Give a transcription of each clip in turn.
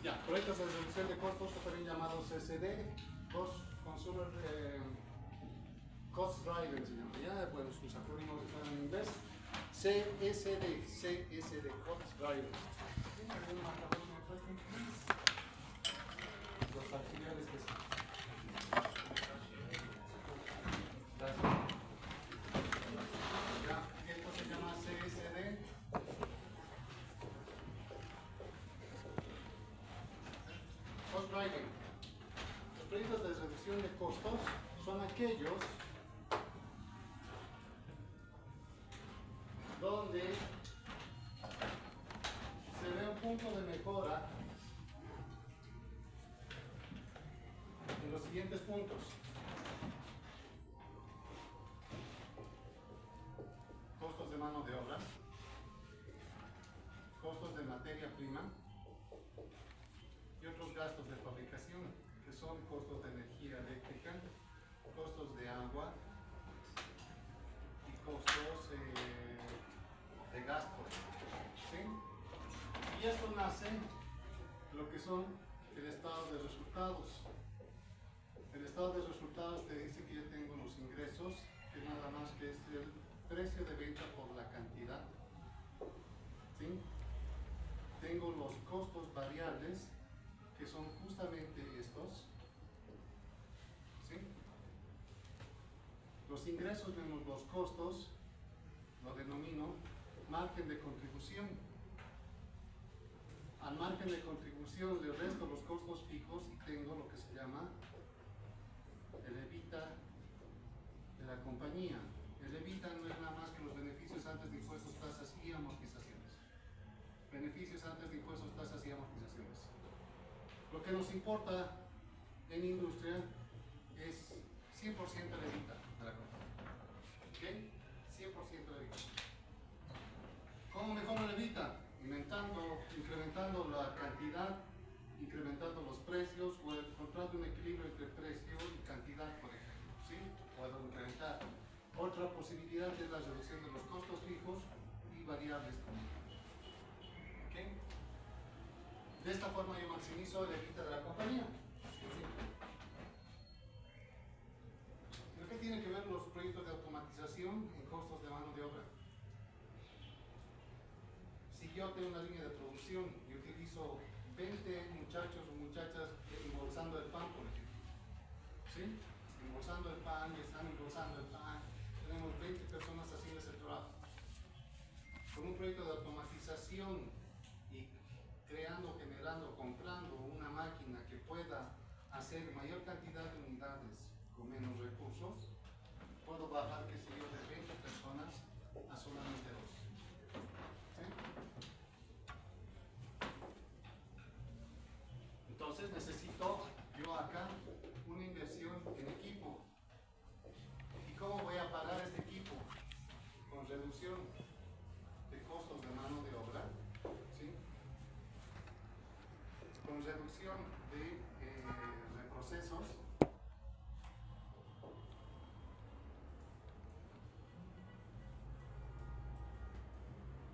Ya, proyectos de reducción de costos, también llamados CSD, Cost Driven se llama, ya, pues sus acrónimos están en inglés. CSD, Cost Driven. Los auxiliares que son. Gracias. Ya, esto se llama CSD. Cost Driving. Los proyectos de reducción de costos son aquellos donde se ve un punto de mejora en los siguientes puntos. Costos de mano de obra, costos de materia prima y otros gastos de fabricación, que son costos de energía eléctrica, costos de agua y costos de gasto. ¿Sí? Y esto nace lo que son el estado de resultados. El estado de resultados te dice que yo tengo los ingresos, que nada más que es el precio de venta por la cantidad. ¿Sí? Tengo los costos variables, que son justamente estos. ¿Sí? Los ingresos menos los costos lo denomino margen de contribución. Al margen de contribución le resto los costos fijos y tengo lo que se llama el EBITDA de la compañía. El EBITDA no es nada más que los beneficios antes de impuestos, tasas y amortizaciones. Beneficios antes de impuestos, tasas y amortizaciones. Lo que nos importa en industria es 100% el EBITDA de la compañía. ¿Ok? 100% el EBITDA. ¿Cómo mejora el EBITDA? Incrementando la cantidad, incrementando los precios o encontrando un equilibrio entre precio y cantidad, por ejemplo. ¿Sí? Puedo incrementar. Otra posibilidad es la reducción de los costos fijos y variables comunes. ¿Ok? De esta forma yo maximizo el EBITDA de la compañía. ¿Pero qué tienen que ver los proyectos de automatización en costos de mano de obra? Si yo tengo una línea de producción y utilizo 20 muchachos o muchachas embolsando el pan, por ejemplo, ¿sí? Embolsando el pan, y están embolsando el pan, tenemos 20 personas haciendo ese trabajo. Con un proyecto de automatización y generando, comprando una máquina que pueda hacer mayor cantidad de unidades con menos recursos, puedo bajar, qué sé yo, de 20 personas a solamente 2. ¿Sí? Entonces necesito yo acá una inversión en equipo. ¿Y cómo voy a pagar este equipo? Con reducción de costos de mano de obra, ¿sí? Con reducción de procesos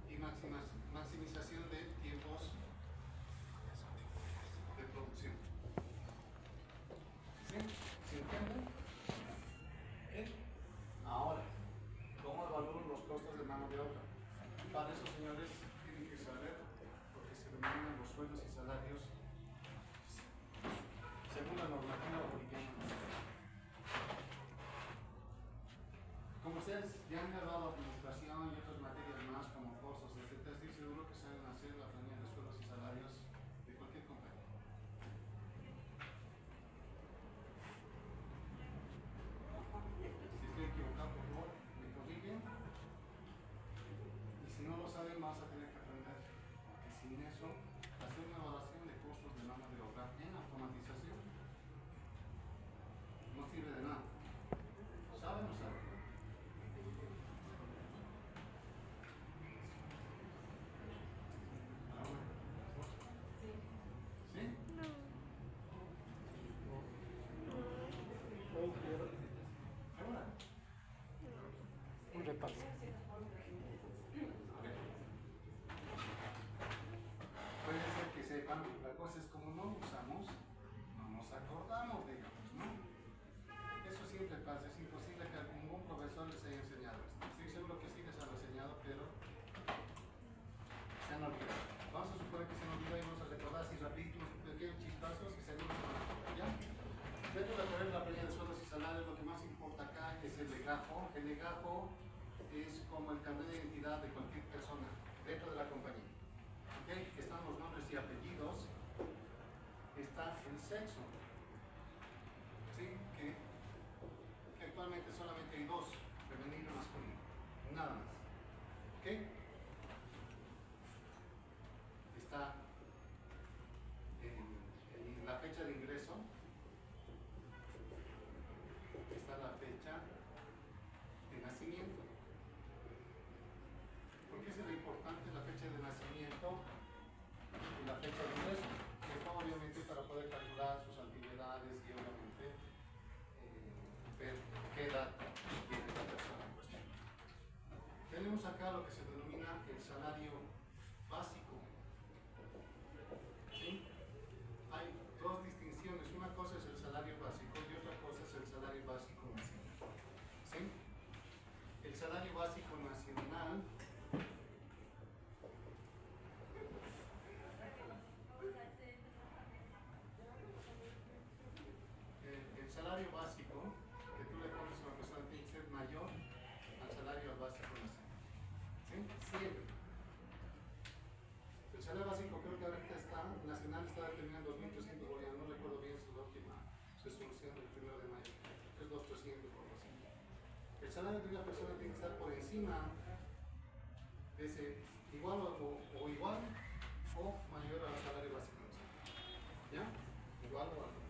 y maximización de tiempos de producción. ¿Sí? ¿Se entiende? ¿Okay? Ahora, ¿cómo evalúo los costos de mano de obra? Para eso, señores, tienen que saber lo que se denominan los sueldos y salarios según la normativa boliviana. Como ustedes ya han dado administración y otras materias más como costos, etc., estoy seguro que saben hacer la planilla de sueldos y salarios de cualquier compañía. Si estoy equivocado, por favor, me corrigen. Y si no lo saben, vas a tener que aprender. Porque sin eso, hacer una evaluación de costos de mano de obra en automatización no sirve de nada. ¿Saben o no saben? ¿Sí? ¿Segura? Un repaso. Puede ser que sepan, la cosa es como legajo. El legajo es como el carnet de identidad de cualquier persona dentro de la compañía. ¿Okay? Están los nombres y apellidos, está el sexo, ¿sí? que actualmente solamente hay dos, femenino y masculino, nada más. ¿Okay? Está en la fecha de ingreso, está la fecha de nacimiento. ¿Por qué es lo importante la fecha de nacimiento y la fecha de ingreso? Esto obviamente para poder calcular sus antigüedades y obviamente ver qué edad tiene la persona en cuestión. Tenemos acá lo que se denomina el salario básico. ¿Sí? Hay dos distinciones, una cosa es el salario básico y otra cosa es el salario básico nacional. ¿Sí? El salario básico nacional el salario básico que tú le pones a una persona tiene que ser mayor al salario básico nacional. ¿Sí? Siempre. El salario básico creo que ahorita está, nacional está determinando 2.300 bolivianos, no recuerdo bien su última resolución del 1 de mayo, es 2.300 por lo así. El salario de una persona tiene que estar por encima de ese, igual o igual o mayor al salario básico nacional. ¿Ya? Igual o algo.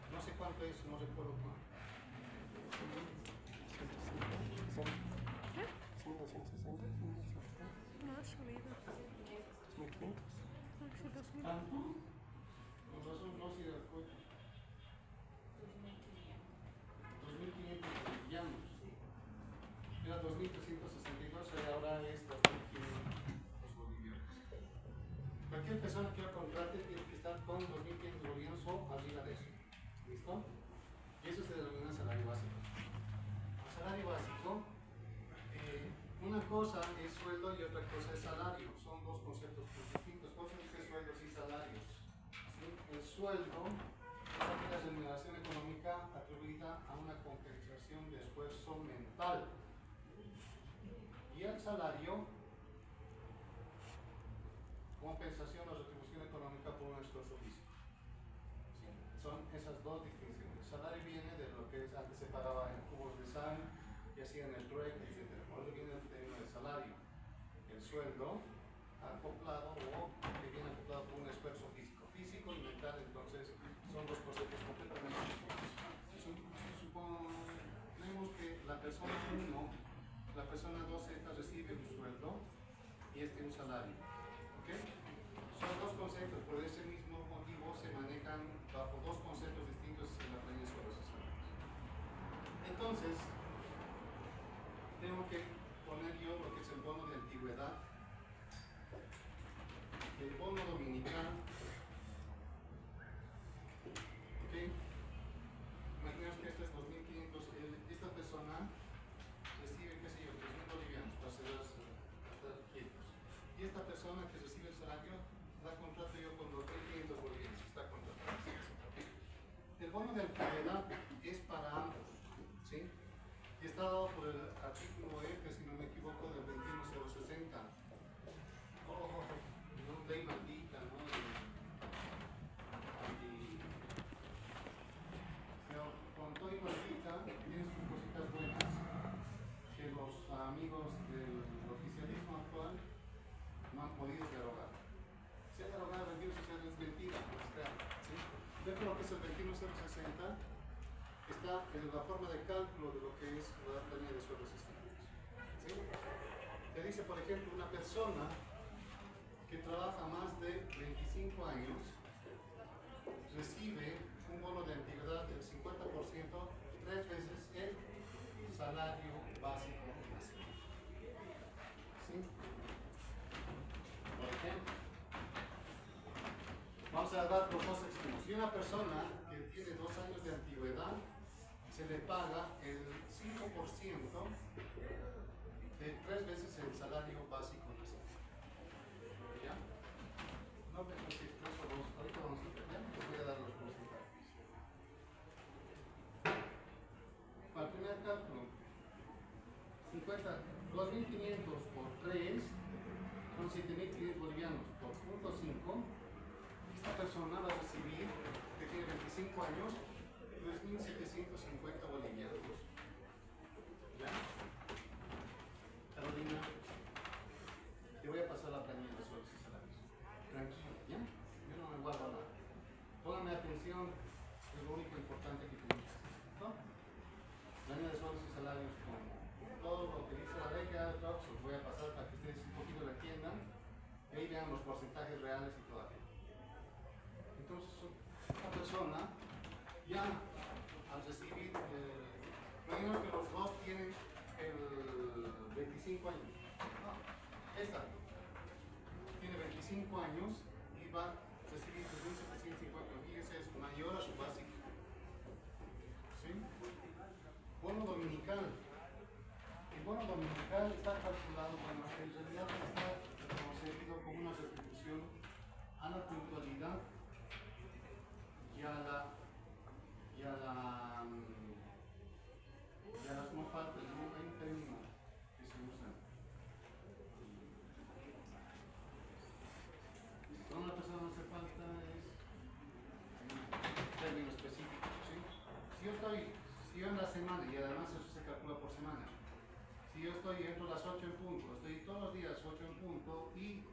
No sé cuánto es, no recuerdo cuánto. No ha subido. 2.500. ¿Tanto? Con razón no se da cuenta. 2.500 bolivianos. Era 2.362 y ahora es 2.500 bolivianos. Cualquier persona que lo contrate tiene que estar con 2.500 bolivianos o arriba de eso. ¿Listo? Y eso se denomina salario básico. El salario básico, una cosa es sueldo y otra cosa es salario. Son dos conceptos distintos. Cosas es sueldos y salarios. ¿Sí? El sueldo es aquella remuneración económica atribuida a una compensación de esfuerzo mental. Y el salario, compensación o retribución económica por un esfuerzo físico. ¿Sí? Son esas dos distinciones. El salario viene de lo que antes se pagaba en cubos de sal y hacían el trueque, etc. Ahora viene el término de salario. El sueldo acoplado o que viene acoplado por un esfuerzo físico. Físico y mental, entonces, son dos conceptos completamente distintos. Suponemos que la persona 1, la persona 2, esta recibe un sueldo y un salario. ¿Ok? Son dos conceptos, por ese mismo motivo se manejan bajo dos conceptos distintos en la planilla sobre esos salarios. Entonces, tengo que poner yo lo que es el bono de antigüedad, el bono dominical. ¿Ok? Imaginemos que esto es 2.500, esta persona recibe, qué sé yo, 3.000 bolivianos para estar quietos. Y esta persona que recibe el salario, la contrato yo con 2.500 bolivianos, está contratada. El bono de antigüedad es para ambos, ¿sí? Y está dado por el artículo F, si no me equivoco, del 21060. No, ley maldita, ¿no? Pero con todo y maldita tiene sus cositas buenas que los amigos del oficialismo actual no han podido derogar. Se ha derogado el 21060, es mentira, pues claro, ¿sí? Dentro de lo que es el 21060 está en la forma de cálculo de lo que es la planilla de sueldos estables. ¿Sí? Te dice, por ejemplo, una persona que trabaja más de 25 años recibe un bono de antigüedad del 50%, 3 veces el salario básico nacional. ¿Sí? Por ejemplo, vamos a dar los dos extremos. Si una persona que tiene 2 años de antigüedad, se le paga el 5% de 3 veces el salario básico nacional. ¿Ya? No me consigo, ahorita vamos a ver, ¿ya? Les voy a dar los porcentajes. Para el 50, 2.500 por 3 son 7.500 bolivianos por punto 5. Esta persona va a recibir, que tiene 25 años, 3.750 bolivianos. ¿Ya? Carolina, te voy a pasar la planilla de sueldos y salarios. Tranquilo, ¿ya? Yo no me guardo nada. Póngame atención, es lo único importante que tenemos. ¿No? Planilla de sueldos y salarios, como todo lo que dice la ley, ya se los voy a pasar para que ustedes un poquito la entiendan. Y ahí vean los porcentajes reales y todo aquello. Entonces, esta persona ya al recibir, imagino que los dos tienen el 25 años. No, esta tiene 25 años y va a recibir 2.750. Fíjense, es mayor a su básico. ¿Sí? Bono dominical. El bono dominical está calculado, bueno, en realidad está concebido como una retribución a la puntualidad y a la no falta, ¿no? Hay un término que se usa. Cuando una persona no hace falta es un término específico, ¿sí? Si yo en la semana, y además eso se calcula por semana, si yo entro a las 8 en punto, estoy todos los días 8 en punto y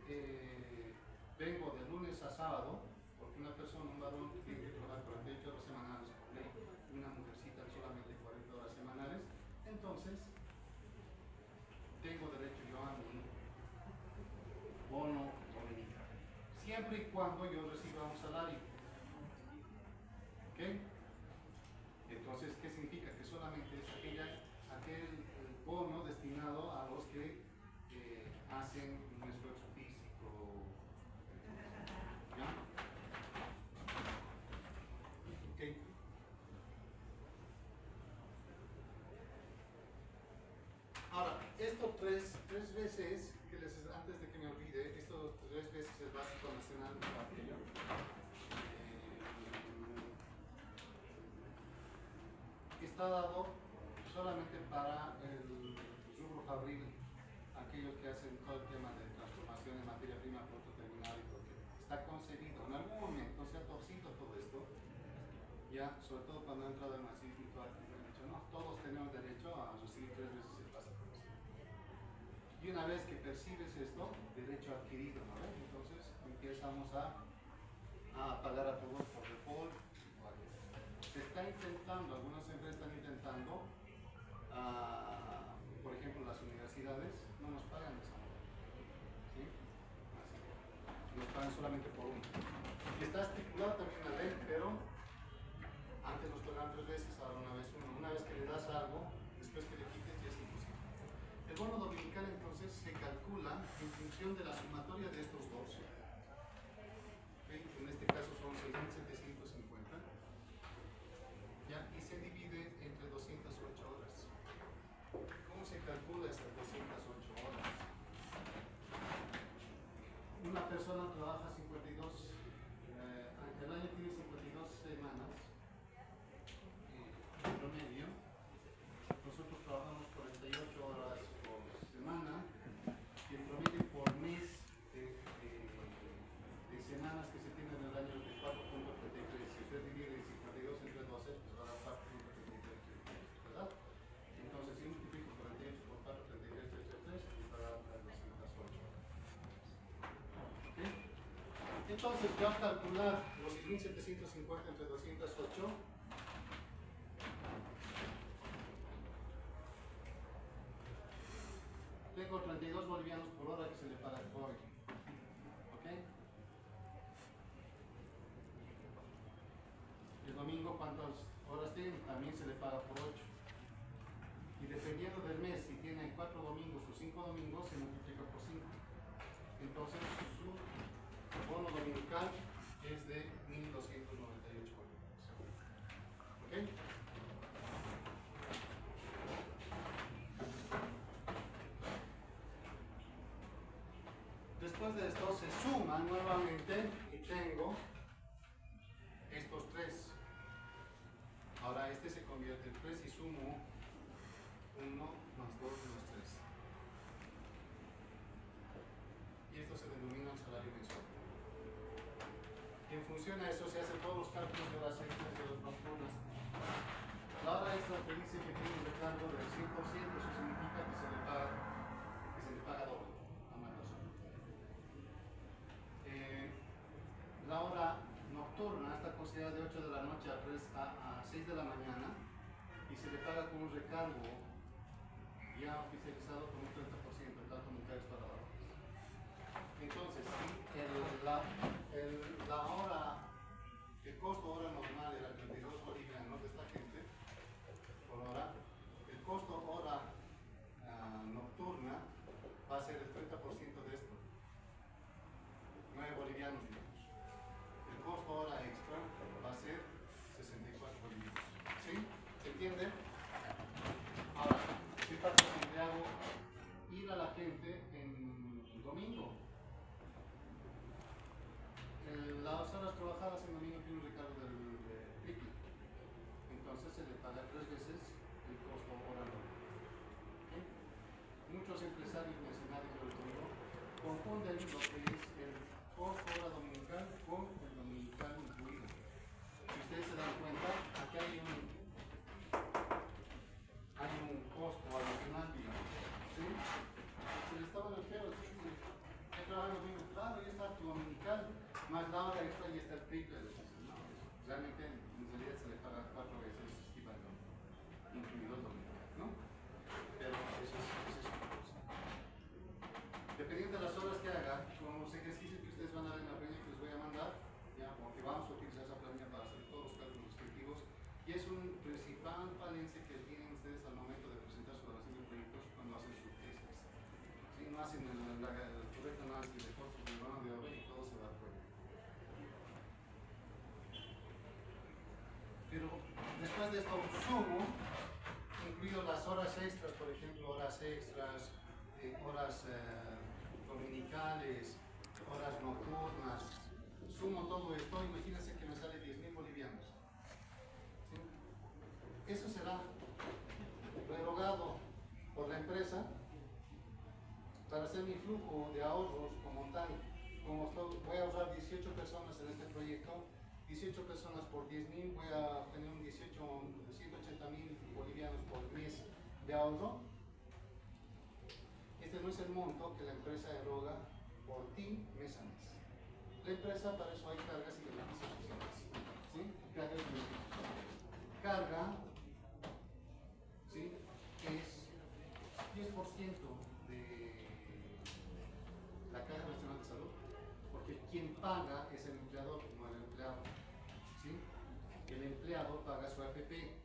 vengo de lunes a sábado, porque una persona, un varón, tiene que trabajar 48 horas semanales por ley, una mujercita solamente 40 horas semanales, entonces tengo derecho yo a mi bono dominical, siempre y cuando yo reciba un salario. ¿Ok? Entonces, ¿qué significa? Que solamente es aquel bono destinado a los que hacen un esfuerzo físico. ¿Ya? Ok. Ahora, esto tres veces, antes de que me olvide, esto 3 veces el básico nacional de aquello. Está dado solamente para el rubro fabril, aquellos que hacen todo el tema de transformación de materia prima, producto terminal y porque está concebido en algún momento, se ha torcido todo esto, ya, sobre todo cuando ha entrado el marxismo y todo aquello, han dicho, no, todos tenemos derecho a recibir 3 veces el básico. Y una vez que percibes esto, derecho adquirido, ¿no? Entonces empezamos a pagar a todos por default. Se está intentando, algunas empresas están intentando, por ejemplo, las universidades no nos pagan de esa manera, ¿sí? Así, nos pagan solamente por uno. Y está estipulado también en la ley, pero antes nos pagaban 3 veces, ahora una vez uno. Una vez que le das algo, después que le quites ya es imposible. El bono dominical entonces se calcula en función de la sumatoria de estos dos. ¿Okay? En este caso son 6.750. ¿Ya? Y se divide entre 208 horas. ¿Cómo se calcula esas 208 horas? Una persona trabaja 52, el año tiene 52 semanas en promedio. Nosotros trabajamos 48 horas por semana y en promedio por mes de semanas que se tienen en el año de 4.33. Si usted divide 52 entre 12, pues va a dar 4.33, ¿verdad? Entonces, si multiplico 48 por 4, 33, 33, y va a dar 208. ¿Okay? Entonces, yo al calcular los 6.750 entre 208, tengo 32 bolivianos por hora que se le paga hoy. ¿Ok? El domingo, ¿cuántas horas tiene? También se le paga por 8. Y dependiendo del mes, si tiene 4 domingos o 5 domingos, se multiplica por 5. Entonces, su bono dominical es de 1.298 bolivianos. ¿Ok? Después de esto se suma nuevamente y tengo estos 3. Ahora este se convierte en 3 y sumo 1 más 2 más 3. Y esto se denomina un salario mensual. Y en función a eso se hacen todos los cálculos de las extras y de las nocturnas. La hora extra que dice que tiene un recargo del 100%, eso significa que se le paga doble a una persona. La hora nocturna está considerada de 8 de la noche a 6 de la mañana y se le paga con un recargo ya oficializado con un 30%, tal como está esto ahora. Entonces, el costo hora normal era 32 bolivianos de esta gente por hora. El costo hora nocturna va a ser el 30% de esto, 9 bolivianos, digamos. El costo hora extra va a ser 64 bolivianos. ¿Sí? ¿Se entiende? Ahora, ¿qué pasa si le hago ir a la gente en domingo? Las horas trabajadas en domingo tiene un recargo del pico. Entonces se le paga 3 veces el costo hora normal. ¿Okay? Muchos empresarios mercenarios del mundo confunden lo que es el costo hora dominical con el dominical incluido. Si ustedes se dan cuenta, aquí hay un costo adicional, digamos. ¿Sí? Se le estaba en el pelo, ¿sí? Hay trabajo domingo, claro, ya está tu dominical, más la hora extra y está el pico. No, realmente en realidad se le paga 4 veces equivalente, incluido el domingo, ¿no? Pero eso es una cosa. Dependiendo de las horas que haga, con los ejercicios que ustedes van a ver en la planilla que les voy a mandar, ya, porque vamos a utilizar esa planilla para hacer todos los cálculos respectivos, y es un principal falencia que tienen ustedes al momento de presentar su evaluación de proyectos cuando hacen sus tesis. ¿Sí? No hacen el correcto análisis de costos de mano de obra y todo se va a fuera. Pero después de esto sumo, incluido las horas extras, por ejemplo, horas extras, horas dominicales, horas nocturnas, sumo todo esto, imagínense que me sale 10.000 bolivianos. ¿Sí? Eso será prorrogado por la empresa para hacer mi flujo de ahorros como tal. Voy a ahorrar 18 personas en este proyecto, 18 personas por 10.000, voy a tener 180.000 bolivianos por mes de ahorro. Este no es el monto que la empresa eroga por ti mes a mes. La empresa, para eso hay cargas y beneficios sociales. ¿Sí? Carga y beneficios sociales. Carga, ¿sí? Es 10% de la Caja Nacional de Salud, porque quien paga es el empleador, no el empleado. ¿Sí? El empleado paga su AFP.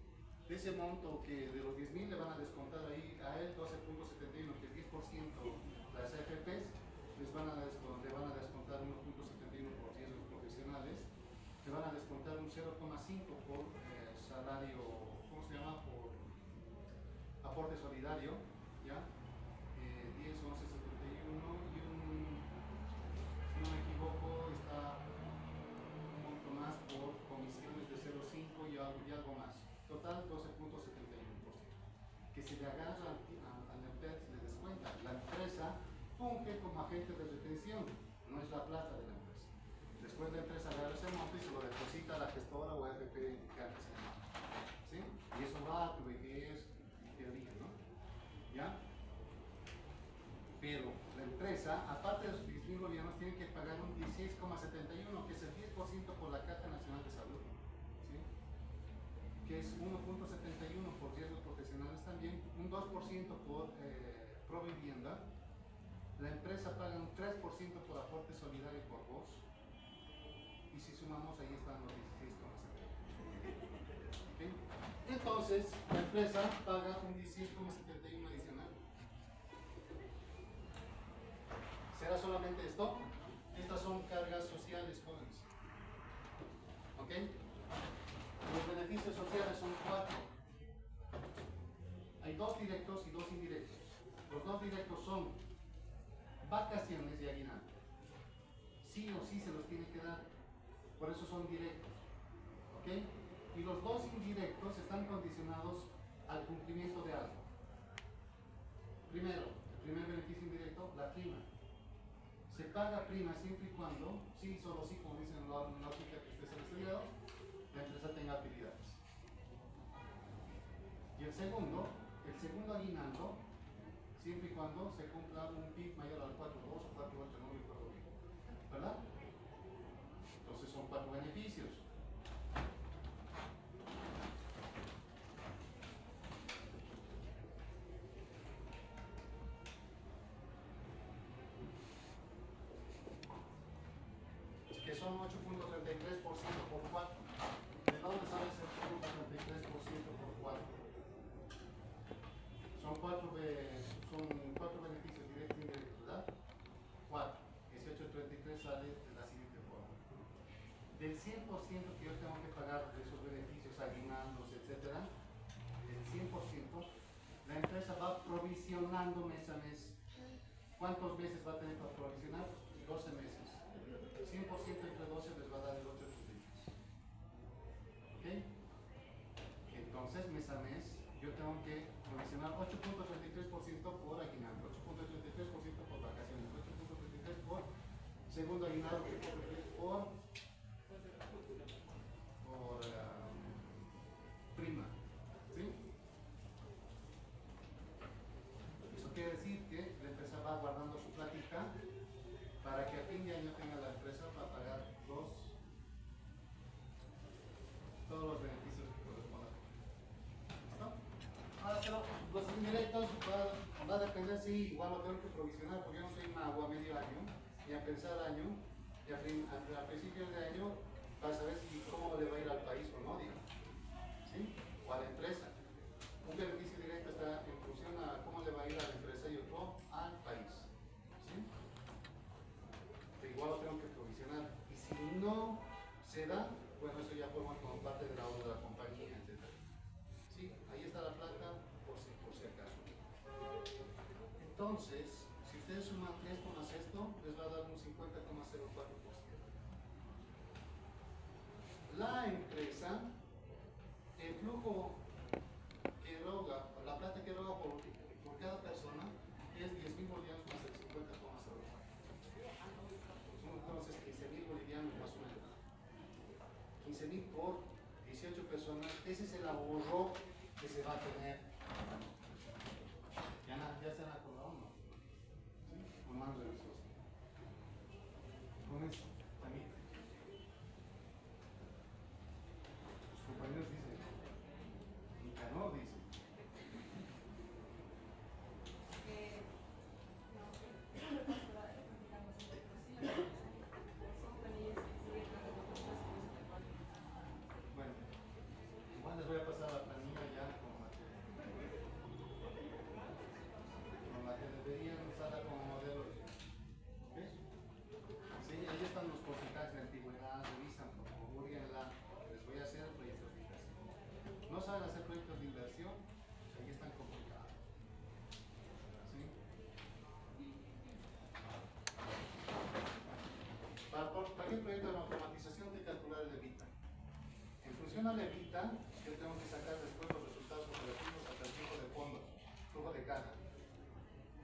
De ese monto que de los 10.000 le van a descontar ahí a él 12.71, que es 10% las AFPs, le van a descontar 1.71 por riesgos profesionales, le van a descontar un 0.5 por salario, ¿cómo se llama? Por aporte solidario, ¿ya? 10, 11, 71 y si no me equivoco, está un monto más por comisiones de 0.5 y algo más. Total 12.71%. Que se le agarra a la empresa, se le descuenta. La empresa funge como agente de retención, no es la plata de la empresa. Después la empresa agarra ese monto y se lo deposita a la gestora o AFP que antes se llamaba. ¿Sí? Y eso va a tu vejez en teoría, ¿no? ¿Ya? Pero la empresa, aparte de los 10.000 bolivianos, tiene que pagar un 16.71, que es el 10% por la Caja Nacional de Salud. ¿Sí? Que es 1.71 por riesgos profesionales también, un 2% por Provivienda. La empresa paga un 3% por aporte solidario por vos. Y si sumamos, ahí están los 16.71. ¿Okay? Entonces, la empresa paga un 16.71 adicional. ¿Será solamente esto? Estas son cargas sociales, jóvenes. ¿Ok? Los beneficios sociales son 4. Hay 2 directos y 2 indirectos. Los 2 directos son vacaciones y aguinaldo. Sí o sí se los tiene que dar. Por eso son directos. ¿Ok? Y los 2 indirectos están condicionados al cumplimiento de algo. Primero, el primer beneficio indirecto, la prima. Se paga prima siempre y cuando, sí, solo sí, como dicen en la lógica que ustedes han estudiado, la empresa tenga actividades. Y el segundo aguinaldo, siempre y cuando se cumpla un PIB mayor al 4.2 o 4.8, no recuerdo bien, ¿verdad? Entonces son 4 beneficios. Que son 8.33% por 4. ¿De dónde sale ese 8.33% por 4? Son 4 beneficios directos e indirectos, ¿verdad? 4. 18.33 sale de la siguiente forma. Del 100% que yo tengo que pagar de esos beneficios, aguinaldos, etc., del 100%, la empresa va provisionando mes a mes. ¿Cuántos meses va a tener para provisionar? 12 meses. 100% entre 12 les va a dar el 8.33. ¿Ok? Entonces, mes a mes, yo tengo que provisionar 8.33% por aguinaldo, 8.33% por vacaciones, 8.33% por segundo aguinaldo, por prima. ¿Sí? Eso quiere decir que la empresa va guardando su platita para que a fin de año tenga la empresa para pagar todos los beneficios que correspondan. ¿Listo? Ahora, pero los indirectos va a depender si igual lo tengo que provisionar, porque yo no soy mago a medio año, ni a pensar año, y a principios de año para saber si cómo le va a ir al país o no, digo. ¿Sí? O a la empresa. Un beneficio directo está en función a cómo le va a ir a la empresa y otro al país. ¿Sí? Pero igual lo tengo que provisionar. Y si no se da, bueno, eso ya forma como parte del ahorro de la compañía, etc. ¿Sí? Ahí está la plata por si acaso. Entonces, si ustedes suman esto más esto, les va a dar un 50,04%. La empresa, el flujo que eroga, la plata que eroga por cada persona es 10.000 bolivianos más el 50,04. Son entonces 15.000 bolivianos más o menos. 15.000 por 18 personas, ese es el ahorro que se va a tener. Ya se han acordado, ¿no? ¿Sí? Con más recursos. Con eso, también. Sus compañeros dicen, Nicanor dice. Bueno, igual les voy a pasar la planilla ya con la que deberían usarla como modelo. ¿Ok? Sí, ahí están los porcentajes de antigüedad, revisan, búrguenla, les voy a hacer proyectos de inversión. No saben hacer proyectos de inversión, ahí están complicados. ¿Sí? Para cualquier proyecto de automatización hay que calcular el EBITDA. En función al EBITDA, yo tengo que sacar después los resultados operativos hasta el flujo de fondos, flujo de caja.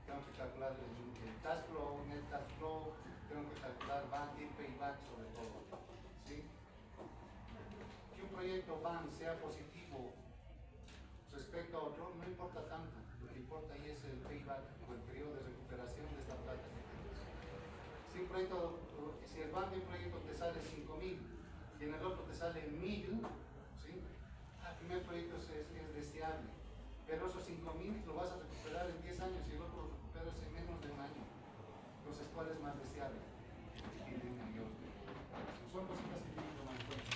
Tengo que calcular el cash flow, net cash flow, tengo que calcular bank y payback sobre todo. ¿Sí? Que un proyecto BAN sea positivo respecto a otro, no importa tanto. Lo que importa ahí es el payback o el periodo de recuperación de esta plata. Si el BAN de un proyecto te sale 5.000 y en el otro te sale 1.000, ¿sí? El primer proyecto es deseable. Pero esos 5.000 lo vas a recuperar en 10 años y el otro lo recuperas en menos de un año. Entonces, ¿cuál es más deseable? Tiene un mayor. Son cositas que tienen que tomar en cuenta.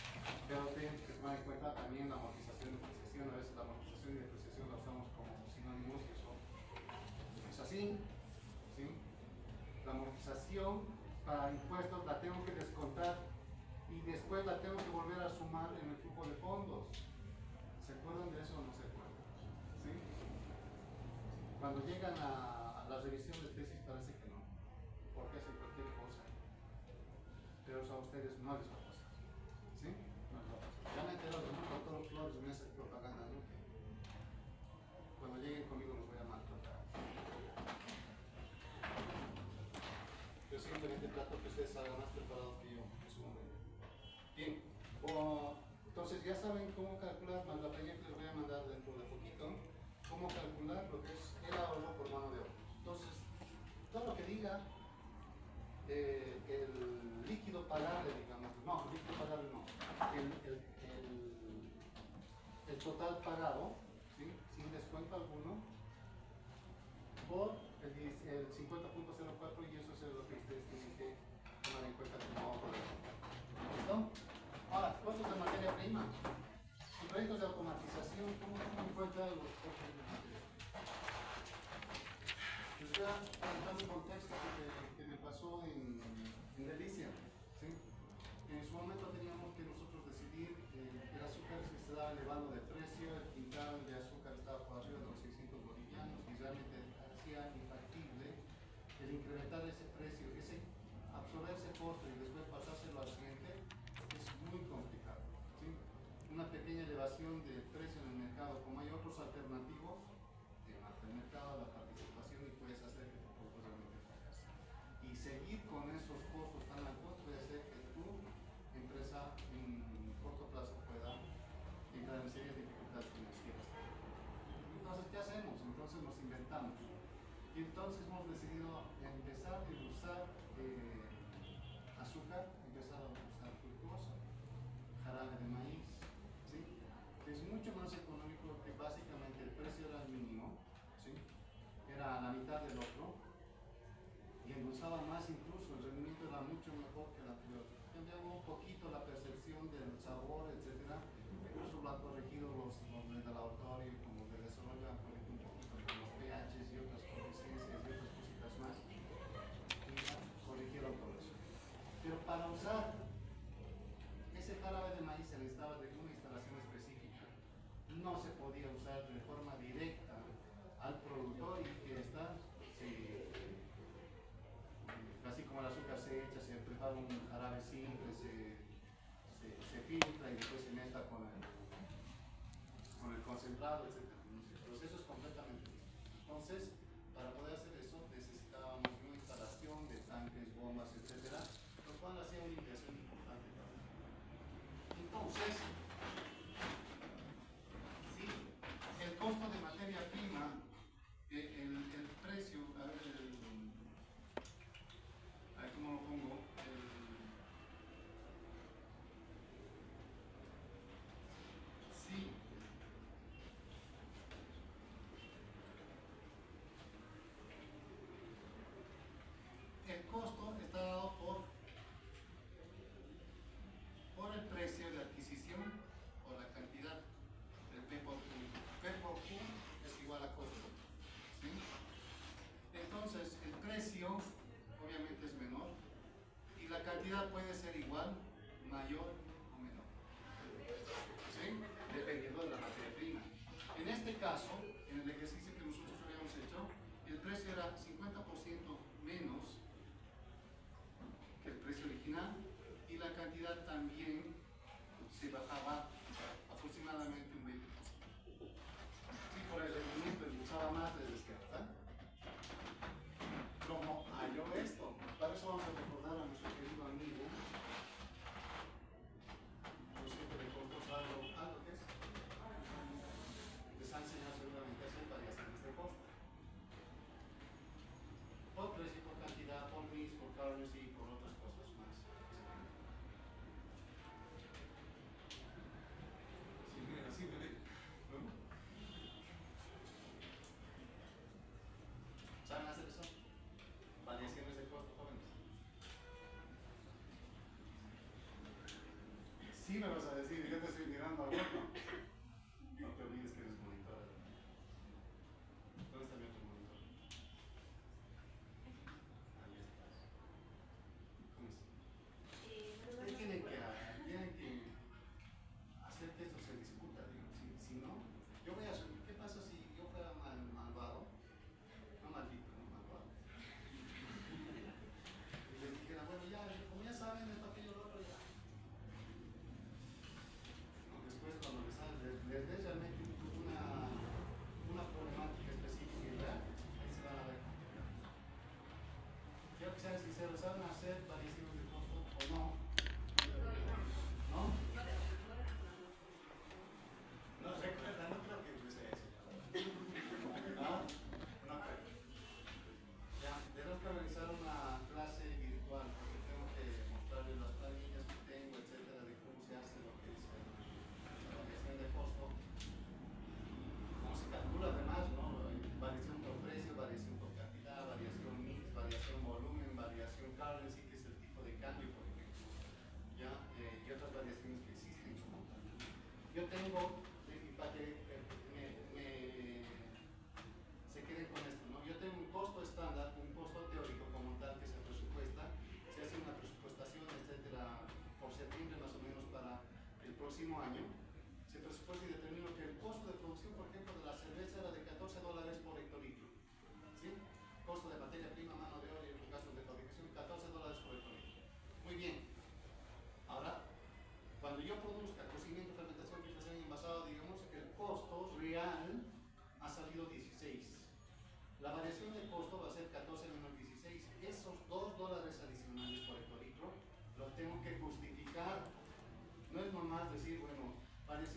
Pero tienen que tomar en cuenta también la amortización y depreciación. A veces la amortización y depreciación la usamos como sinónimos y eso es así. ¿Sí? La amortización para impuestos la tengo que descontar y después la tengo que volver a sumar en el flujo de fondos. ¿Se acuerdan de eso o no se acuerdan? ¿Sí? Cuando llegan a la revisión de tesis parece que no, porque hacen cualquier cosa, pero eso a ustedes no les va a pasar. ¿Sí? No les va a pasar. Ya me he enterado de un doctor Flores me hace propaganda, ¿no? Que cuando lleguen conmigo los voy a maltratar. ustedes salgan más preparados que yo en su momento. Bien, entonces ya saben cómo calcular, más la planilla que les voy a mandar dentro de poquito, cómo calcular lo que es el ahorro por mano de obra. Entonces, todo lo que diga el líquido pagable, digamos, no, el líquido pagable no, el total pagado, ¿sí? Sin descuento alguno, por el 50.04, y eso es lo que ustedes tienen que tomar en cuenta como ahorro. ¿Listo? Ahora, costos de materia prima. En proyectos de automatización, ¿cómo toman en cuenta los costos de materia prima? Les voy a contar un contexto que me pasó en Delicia. ¿Sí? En su momento teníamos que nosotros decidir, el azúcar se estaba elevando de precio, el quintal de azúcar estaba por arriba de los 600 bolivianos y realmente hacía infactible el incrementar ese precio, absorber ese costo y después pasárselo al cliente, es muy complicado. ¿Sí? Una pequeña elevación del precio en el mercado, como hay otros alternativos, te mata el mercado, la participación, y puedes hacer que tu producto realmente fracase. Y seguir con esos costos tan altos puede hacer que tu empresa en corto plazo pueda entrar en serias dificultades financieras. Entonces, ¿qué hacemos? Entonces nos inventamos. Y entonces hemos decidido empezar a usar azúcar, empezar a usar fructosa, jarabe de maíz, ¿sí? Que es mucho más económico, que básicamente el precio era el mínimo, ¿sí? Era la mitad del otro, y endulzaba más, incluso el rendimiento era mucho mejor que el anterior. Cambiamos un poquito la percepción del sabor, etcétera. Incluso lo han corregido los de laboratorio, como de desarrollo, han corregido un poquito con los pHs y otras coeficiencias y otras cositas más, y corrigieron todo eso. Pero para usar ese jarabe de maíz se necesitaba de una instalación específica. No se podía usar de forma directa al productor, y que está, así como el azúcar se echa, se prepara un jarabe simple, se filtra y después se mezcla con el concentrado, etc. El proceso es completamente distinto. Entonces, para poder hacer eso necesitábamos una instalación de tanques, bombas, etc., lo cual hacía una inversión importante para nosotros. Entonces, si el costo de materia prima, el precio, a ver, ¿cómo lo pongo? Sí. El costo está dado por el precio de adquisición o la cantidad. El P por Q. P por Q es igual a costo. ¿Sí? Entonces, el precio obviamente es menor y la cantidad puede ser igual, mayor o menor. ¿Sí? Dependiendo de la materia prima. En este caso, en el ejercicio que nosotros habíamos hecho, el precio era 50% menos que el precio original, y la cantidad también se bajaba aproximadamente un 20%. Sí, por el rendimiento usaba más de descarta. ¿Cómo halló esto? Para eso vamos a recordar a nuestro querido amigo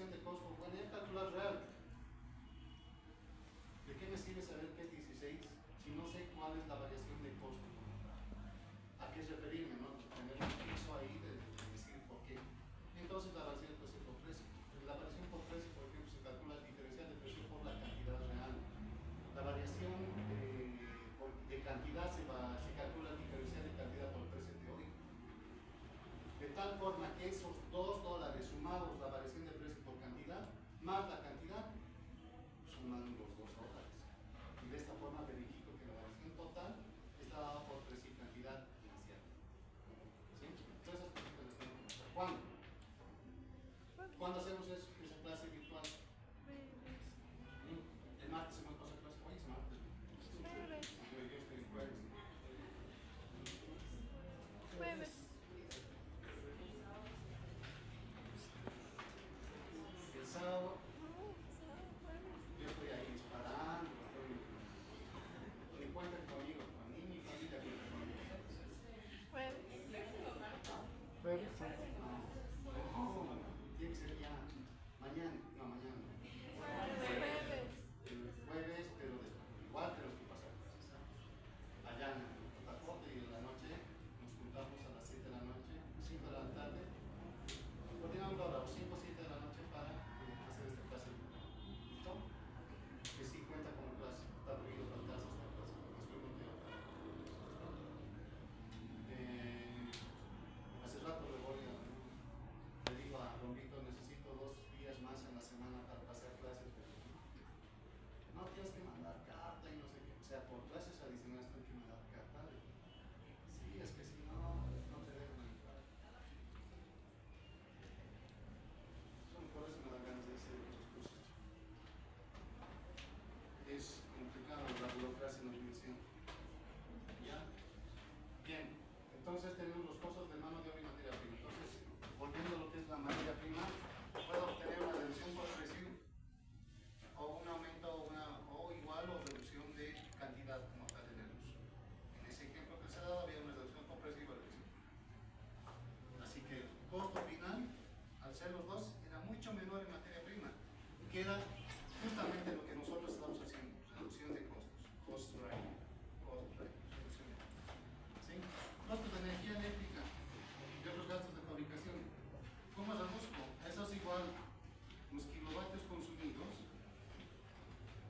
variación de costo, bueno, voy a calcular real. ¿De qué me sirve saber qué es 16 si no sé cuál es la variación de costo? ¿A qué referirme? ¿No? Tener un piso ahí de decir por qué. Entonces la variación de precio por precio. La variación por precio, por ejemplo, se calcula el diferencial de precio por la cantidad real. La variación de cantidad se calcula el diferencial de cantidad por el precio teórico. De tal forma que esos $2 sumados la variación de precio por cantidad, más la cantidad, suman los $2. Y de esta forma verifico que la variación total está dada por precio y cantidad inicial. ¿Sí? Entonces, esas cositas las tengo que mostrar. ¿Cuándo? ¿Cuándo hacemos eso? Esa clase virtual. El martes hemos pasado clase. Hoy es martes. Yo estoy jueves. Jueves. El sábado yo estoy ahí disparando, ni cuentan conmigo, ni mi familia cuenta conmigo. Jueves. Jueves. No, tiene que ser ya mañana, no mañana. Jueves. El jueves, pero igual tenemos que pasar clases. Allá en el Tacote y en la noche nos juntamos a las 7 de la noche, 5 de la tarde. Coordinamos la hora, 5 o 7 de la noche para hacer esta clase. ¿Listo? Que sí cuenta como clase, está prohibido faltarse esta clase. Estoy contigo. Hace rato le digo a Rombito, necesito 2 días más en la semana para pasar clases. No tienes que mandar carta y no sé qué. O sea, por clases adicionales tengo que mandar carta. Sí, es que si no, no te dejan entrar. Por eso me dan ganas de hacer otras cosas. Es complicado la burocracia en la universidad. ¿Ya? Bien. Entonces tenemos los costos de mano de obra y materia prima. Entonces, volviendo a lo que es la materia prima, puedo obtener una deducción por precio o un aumento o igual o reducción de cantidad como tal en el uso. En ese ejemplo que se ha dado había una reducción por precio y reducción. Así que el costo final, al ser los dos, era mucho menor en materia prima, que era justamente lo que nosotros estamos haciendo, reducción de costos, cost right, reducción de costos. ¿Sí? Costos de energía eléctrica y otros gastos de fabricación. ¿Cómo reduzco? Eso es igual los kilovatios consumidos,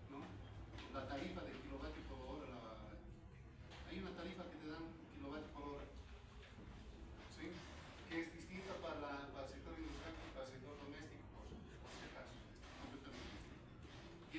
¿no? La tarifa de kilovatio por hora, hay una tarifa que te dan kilovatio por hora, ¿sí? Que es distinta para el sector industrial que para el sector doméstico, por si acaso, es completamente distinto.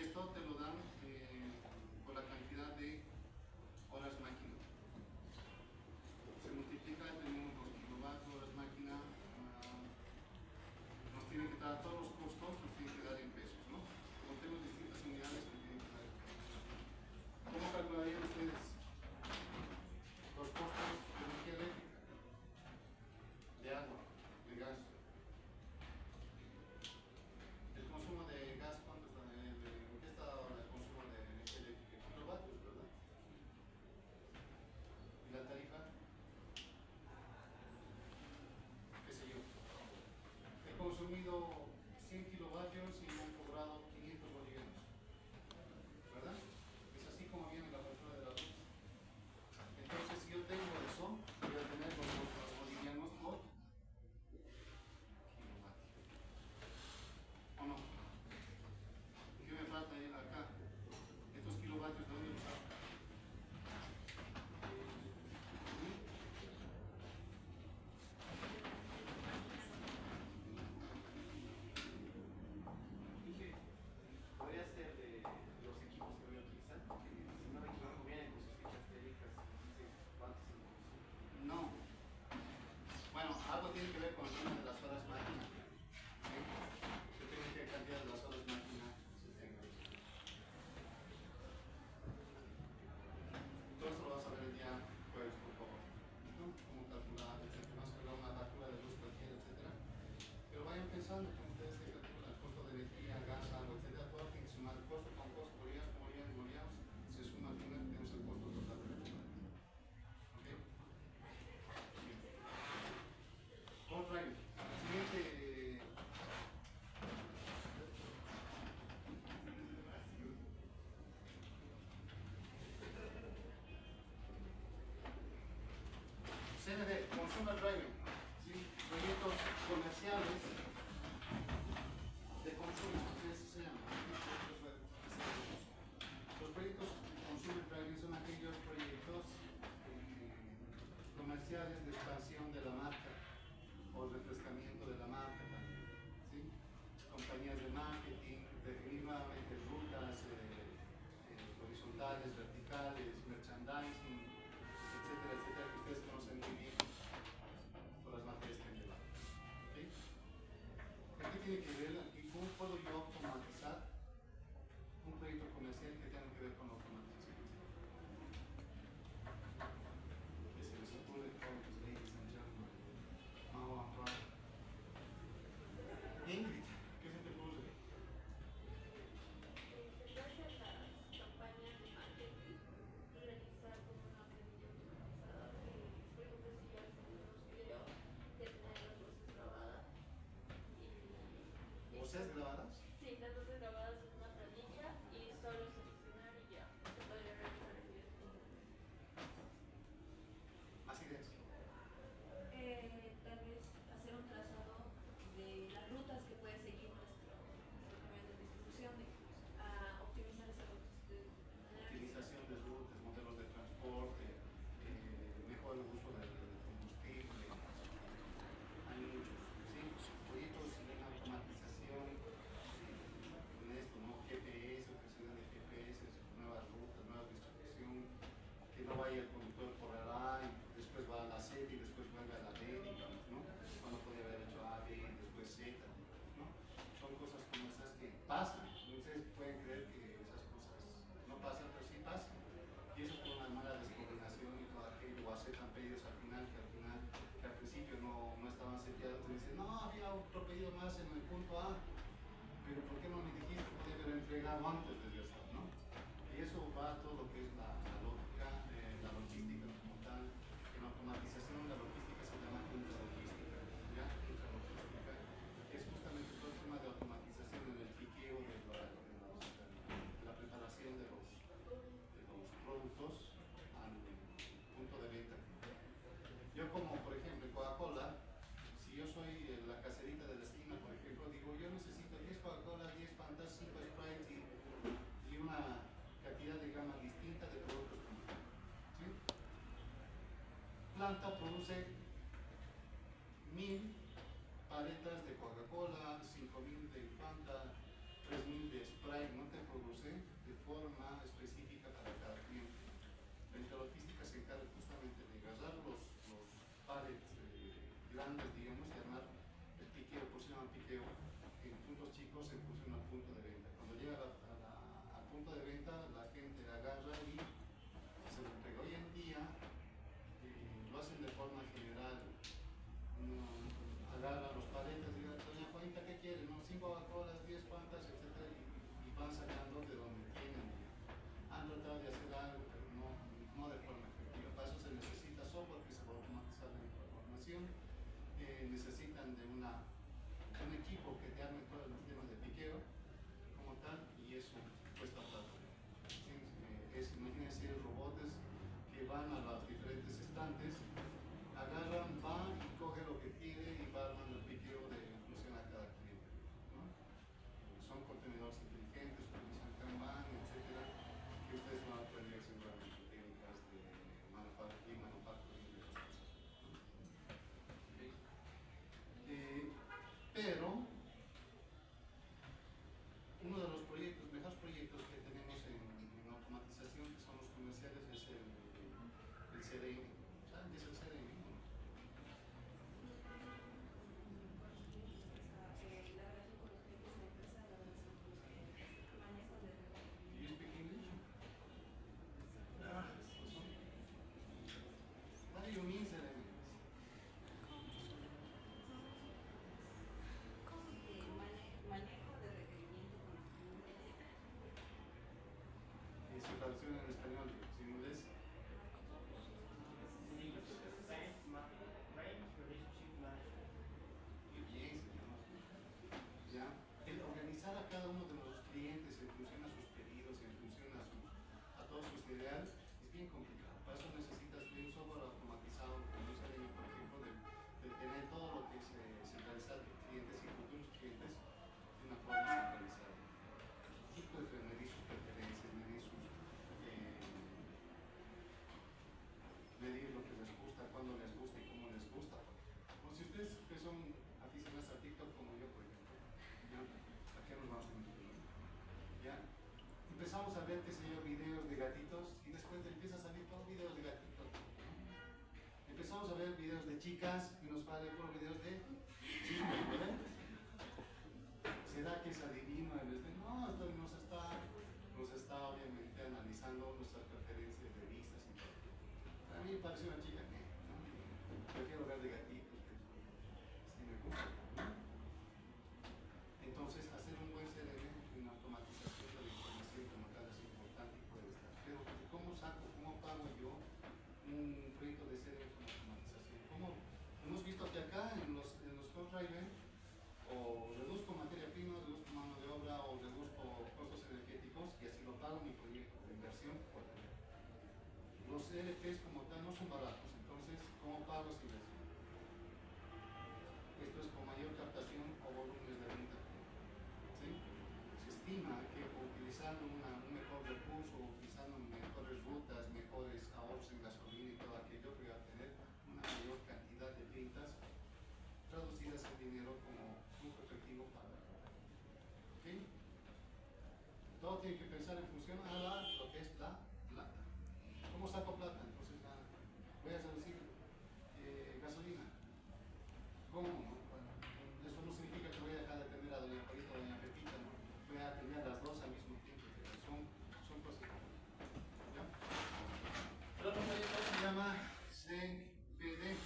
6 grabadas. Sí, las 12 grabadas en una planilla y solo seleccionar y ya. Se podría realizar el video. Más ideas. Tal vez hacer un trazado de las rutas que puede seguir nuestro camión de distribución, a optimizar esas rutas de manera Utilización de rutas, modelos de transporte, mejor el uso del combustible. Hay muchos, ¿sí? Proyectos de automatización en esto, ¿no? GPS, operaciones de GPS, nuevas rutas, nueva distribución, que no vaya el conductor por A y después va a la Z y después vuelve a la B, digamos, ¿no? Cuando podría haber hecho A, B y después Z, ¿no? Son cosas como esas que pasan. Ustedes pueden creer que esas cosas no pasan, pero sí pasan. Y eso por una mala descoordinación y todo aquello, o aceptan pedidos al final, que al principio no estaban seteados, te dicen, no, había otro pedido más en el punto A, pero ¿por qué no me dijiste? Podría haber entregado antes desde eso, ¿no? Y eso va a todo lo que es la lógica, la logística como tal. En la automatización la logística se llama intralogística, ¿ya? Intralogística, que es justamente todo el tema de automatización en el piqueo de la preparación de los productos al punto de venta. Yo como, por ejemplo, en Coca-Cola, si yo soy la caserita de la esquina, por ejemplo, digo, yo necesito 10 Coca-Cola, 10 Fantas, 5 Sprites y una cantidad de gama distinta de productos. ¿Sí? Planta produce 1000 paletas de Coca-Cola, 5000 de Fanta, 3000 de Sprite, no te produce de forma específica para cada cliente. La intralogística se encarga justamente de agarrar los pallets grandes, digamos, y armar el piqueo, por si se llama piqueo, en puntos chicos en función al punto de venta. Cuando llega al punto de venta, la gente agarra y se lo entrega. Hoy en día lo hacen de forma general. Agarran los paletas y digan, doña Juanita, ¿qué quiere? ¿No? 5 Coca-Colas, 10 Fantas, etc. Y van sacando de donde tienen. Han tratado de hacer algo, pero no de forma efectiva. Para eso se necesita software que se va a automatizar la información. Necesitan de un equipo que te arme todo el tema de piqueo como tal, y eso cuesta plata. ¿Sí? Imagínense robots que van a los diferentes estantes, agarran, van y coge lo que quiere y va armando el piqueo de función a cada cliente, ¿no? Son contenedores inteligentes, utilizan Kanban, etcétera, que ustedes van a aprender seguramente técnicas de manufacturing de estas cosas, ¿no? Okay. Pero uno de los mejores proyectos que tenemos en automatización, que son los comerciales, es el CRM. ¿Saben qué es el CRM? Do you speak English? What do you mean CRM? manejo de requerimiento con los clientes. Y su traducción en español, ¿sí, inglés? Bien, señor. ¿Ya? El organizar a cada uno de los clientes en función a sus pedidos, en función a todos sus ideales, es bien complicado. Para eso necesitas de un software automatizado, como un CRM, por ejemplo, de tener todo lo que es centralizar clientes y futuros clientes de una forma centralizada. Medir sus preferencias, medir lo que les gusta, cuándo les gusta y cómo les gusta. Como si ustedes que son aficionados a TikTok como yo, por ejemplo, ¿ya? ¿A qué nos vamos a meter? ¿Ya? Empezamos a ver, qué sé yo, videos de gatitos y después empieza a salir todo videos de gatitos, ¿no? Empezamos a ver videos de chicas y nos salen por videos de chicos, ¿verdad? ¿Será que es adivino? No, esto nos está obviamente analizando nuestras preferencias de vistas y todo. A mí me parece una chica que, ¿no? Prefiero ver de gatitos, que sí me gusta, ¿no? Entonces, hacer un buen CRM, una automatización de la información como tal es importante y puede estar. Pero, ¿cómo pago yo un proyecto de CRM con automatización? Hemos visto que acá en los cost driven, o reduzco materia prima, Los LPs como tal no son baratos, entonces, ¿cómo pago si les? Esto es con mayor captación o volúmenes de venta. ¿Sí? Se estima que utilizando un mejor recurso, utilizando mejores rutas, mejores ahorros en gasolina y todo aquello, voy a tener una mayor cantidad de ventas traducidas en dinero como flujo efectivo para la compañía. ¿Sí? Todo tiene que pensar en función a lo que es la plata. ¿Cómo saco plata? Entonces voy a reducir gasolina. ¿Cómo? No? Bueno, eso no significa que voy a dejar de tener a doña Polita o doña Pepita, ¿no? Voy a tener a las dos al mismo tiempo. Son cosas. ¿Ya? El otro proyecto se llama CPD.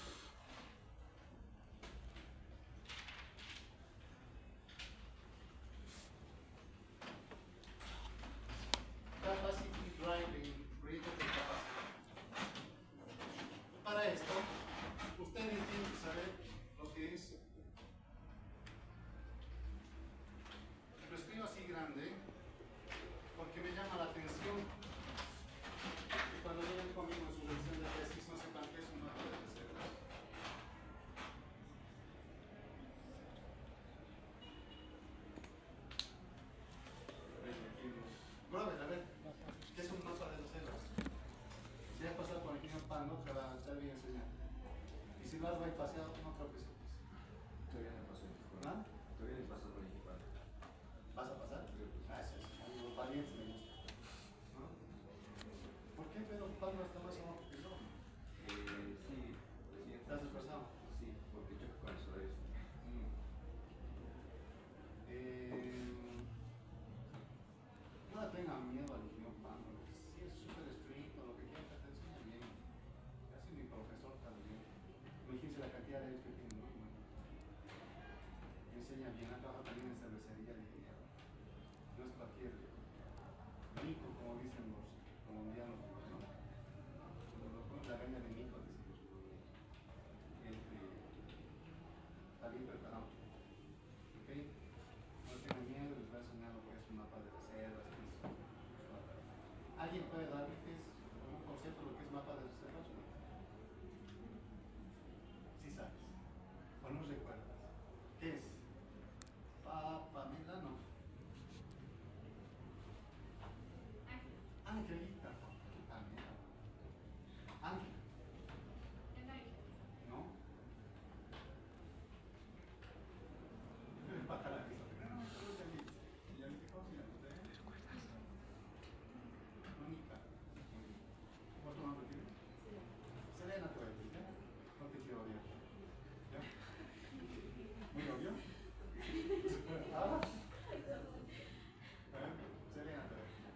Capacity Driving, proyectos de capacidad. Para esto, ustedes tienen que saber lo que es. Lo escribo así grande porque me llama la atención que cuando vienen conmigo en su revisión de tesis no sepan qué es un mapa de reservas. Robert, a ver, ¿qué es un mapa de reservas? Si has pasado por aquí en pan, no te va a estar bien enseñado. Y si lo has bypassado, no creo que sepas. Todavía no pasó en Tijuana. ¿Ah? Todavía no pasó por en Tijuana. ¿Vas a pasar? Ah, sí, sí. A los valientes me gusta. ¿No? ¿Por qué Pedro Pablo está más abajo que yo? Sí, recién. ¿Estás desplazado? Sí, porque choco con los horarios. No le tengan miedo al niño Pablo. Sí, es súper estricto, lo que quiera que te enseña bien. Casi mi profesor también. Imagínense la cantidad de años que tiene, ¿no? Enseña bien, ha trabajado también en cervecería. No es cualquier mico, como dicen los colombianos, ¿no? La caña de mico, decimos. Está bien preparado. ¿Ok? No tengan miedo, les voy a enseñar lo que es un mapa de reservas. ¿Alguien puede darme qué es un concepto de lo que es mapa de reservas? Sí sabes. O no recuerdas. ¿Qué es? Pamela, no. Angelita. Pamela. Ángel. ¿No? Baja la vista. No, solo es Angelita. ¿Y Angelita cómo se llama? Mónica. ¿Cómo tu nombre tiene? Selena te voy a decir, ¿ya? No te quiero odiar. ¿Ya? ¿Muy obvio? ¿Ah? Selena te voy a decir.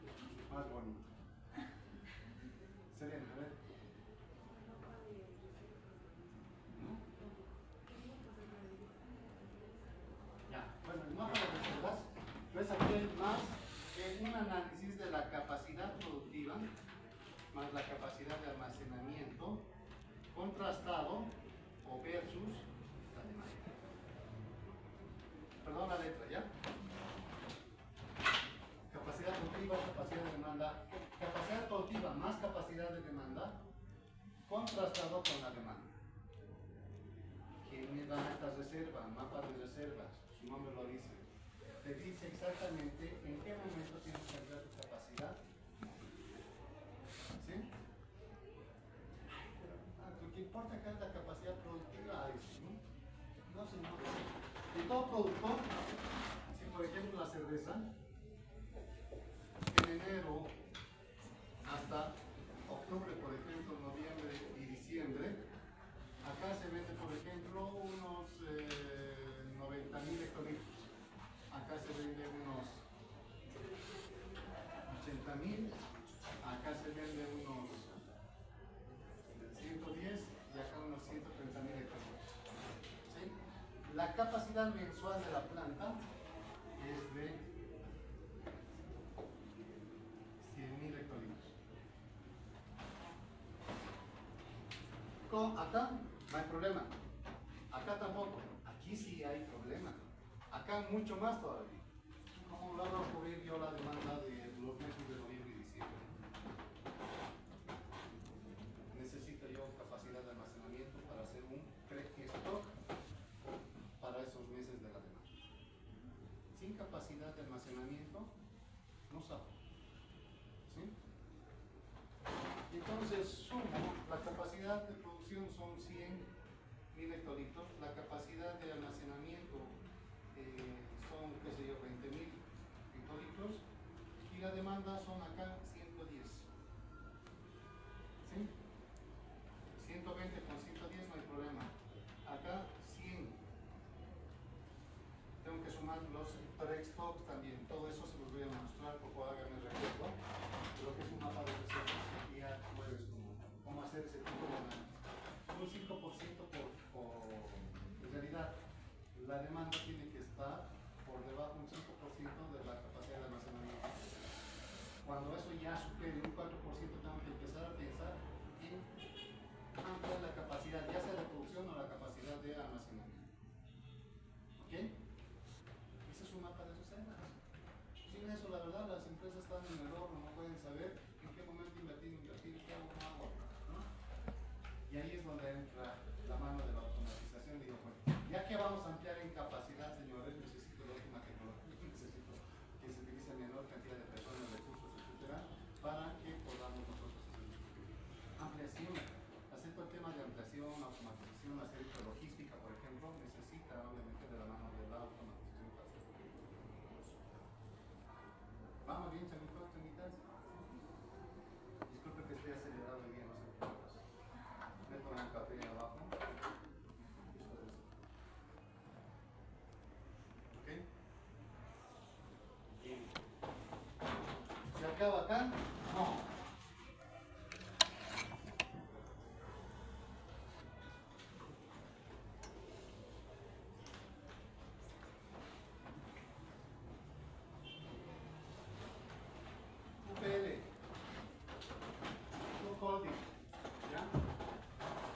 Más bonito. Selena, a ver. ¿No? Ya, bueno, el mapa de reservas no es aquel más que un análisis de la capacidad productiva más la capacidad de almacenamiento contrastado o versus la demanda. Perdón la letra, ¿ya? Capacidad productiva, capacidad de demanda. Capacidad productiva más capacidad de demanda contrastado con la demanda. ¿Quién me da estas reservas? Mapa de reservas, su nombre lo dice. Te dice exactamente en qué momento tienes que entrar tu capacidad. ¿Sí? Lo que importa acá es la capacidad productiva, ¿no? No, señor. Y todo productor, si por ejemplo la cerveza, en enero hasta octubre, por ejemplo, noviembre y diciembre, acá se vende, por ejemplo, unos 90.000 hectolitros. Acá se vende unos 80.000. Acá se vende unos 110 y acá unos 130.000 hectolitros. ¿Sí? La capacidad mensual de la planta es de 100.000 hectolitros. Acá no hay problema. Acá tampoco. Aquí sí hay problema. Acá mucho más todavía. ¿Cómo logro cubrir yo la demanda de los meses de noviembre y diciembre? almacenamiento, no sabe. ¿Sí? Entonces, sumo, la capacidad de producción son 100.000 hectolitros, la capacidad de almacenamiento son, qué sé yo, 20.000 hectolitros, y la demanda son acá 110. ¿Sí? 120 con 110 no hay problema. Acá 100. Tengo que sumar los pre-stocks también. Todo eso se los voy a mostrar, por favor háganme el recuerdo de lo que es un mapa de reservas y ya puedes cómo hacer ese tipo de análisis. Un 5% en realidad la demanda tiene que estar por debajo de un 5% de la capacidad de almacenamiento. Cuando eso ya supere un 4%, tengo que empezar a pensar en ampliar la capacidad, ya sea de producción o la capacidad de almacenamiento. ¿Ok? Ese es un mapa de reservas. Sin eso, la verdad, las empresas están en error, no pueden saber en qué momento invertir, qué hago, no hago, ¿no? Y ahí es donde entra la mano de la automatización. Digo, bueno, ya que vamos a ampliar en capacidad, señores, necesito la última tecnología, necesito que se utilice menor cantidad de personas, recursos, etcétera, para que podamos nosotros hacer ampliación. Hacer todo el tema de ampliación, automatización, hacer logística, por ejemplo, necesita obviamente de la mano de la automatización para hacer esto. Vamos bien, chamitos, chamitas. Disculpe que esté acelerado hoy día, no sé qué pasa. Me tomo un café abajo. ¿Ok? Bien. ¿Se acaba acá? No. UPL, Holding, ¿ya?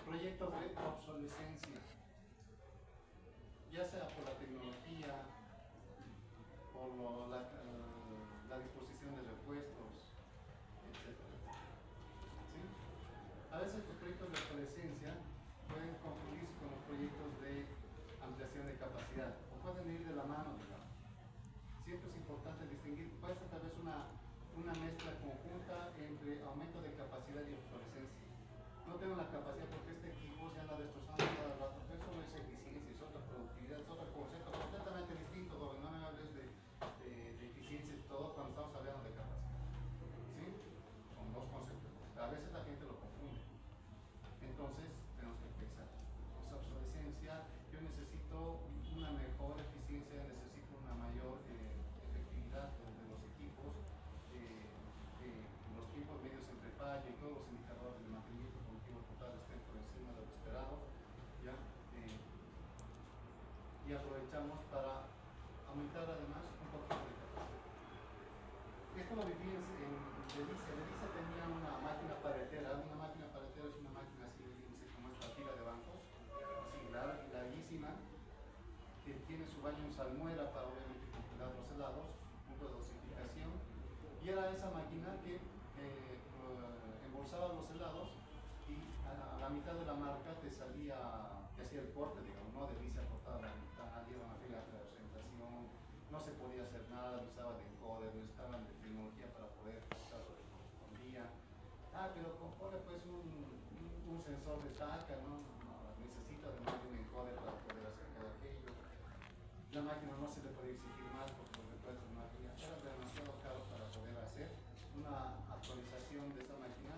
Proyectos de obsolescencia, ya sea por la tecnología, por la disposición de repuestos, etc. ¿Sí? A veces los proyectos de obsolescencia pueden confundirse con los proyectos de ampliación de capacidad, o pueden ir de la mano, digamos. Siempre es importante distinguir, puede ser tal vez una mezcla conjunta entre aumento de capacidad y obsolescencia. No tengo la capacidad porque este equipo se anda destrozando cada rato. Eso no es eficiencia, es otra productividad, es otro concepto completamente distinto, joven. No me hables de eficiencia y todo cuando estamos hablando de capacidad. ¿Sí? Son dos conceptos. A veces la gente lo confunde. Entonces, tenemos que pensar. Esa obsolescencia, yo necesito una mejor eficiencia, necesito una mayor efectividad de los equipos, los tiempos medios entre fallo y todos los indicadores de mantenimiento productivo total estén por encima de lo esperado, ¿ya? Y aprovechamos para aumentar además un poquito de capacidad. Esto lo viví en Delicia. Delicia tenía una máquina paletera. Una máquina paletera es una máquina así, como esta fila de bancos, así larguísima, que tiene su baño en salmuera para obviamente congelar los helados, punto de dosificación, y era esa máquina que embolsaba los helados y a la mitad de la marca te salía, te hacía el corte, digamos, ¿no? Delicia cortada a la mitad, y era una fila de presentación, no se podía hacer nada, necesitaba de encoder, necesitaban de tecnología para poder cortar lo que correspondía. Pero compone pues un sensor de taca, ¿no? Necesita además de un encoder para poder hacer todo aquello. La máquina no se le puede exigir más porque los repuestos no había. Era demasiado caro para poder hacer una actualización de esa máquina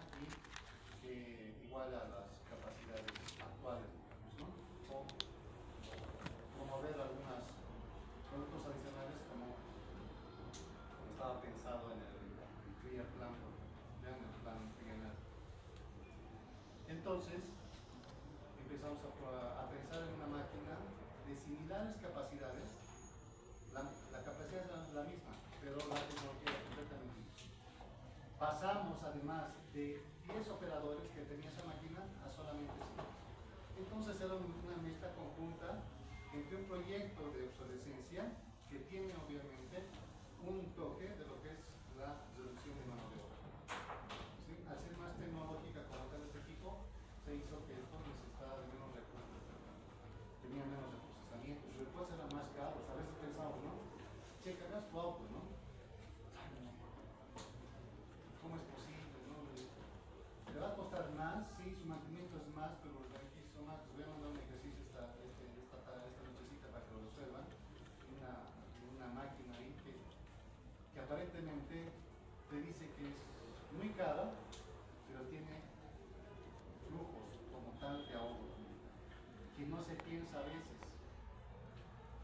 y igual a las capacidades actuales, digamos, ¿no? O promover algunos productos adicionales como estaba pensado en el Clear Plan, en el plan trienal. Entonces, empezamos a pensar en una máquina de similares capacidades. La capacidad es la misma, pero la tecnología es completamente distinta. Pasamos además de 10 operadores que tenía esa máquina a solamente 5. Entonces era una mezcla conjunta entre un proyecto de obsolescencia que tiene obviamente un toque de lo que es la reducción de mano de obra. ¿Sí? Al ser más tecnológica como tal este equipo, se hizo que esto necesitaba de menos recursos, tenía menos de procesamiento, sus repuestos eran más caros. A veces pensamos, ¿no? Che, cargas tu auto, ¿no? aparentemente te dice que es muy cara, pero tiene flujos como tal de ahorro, que no se piensa a veces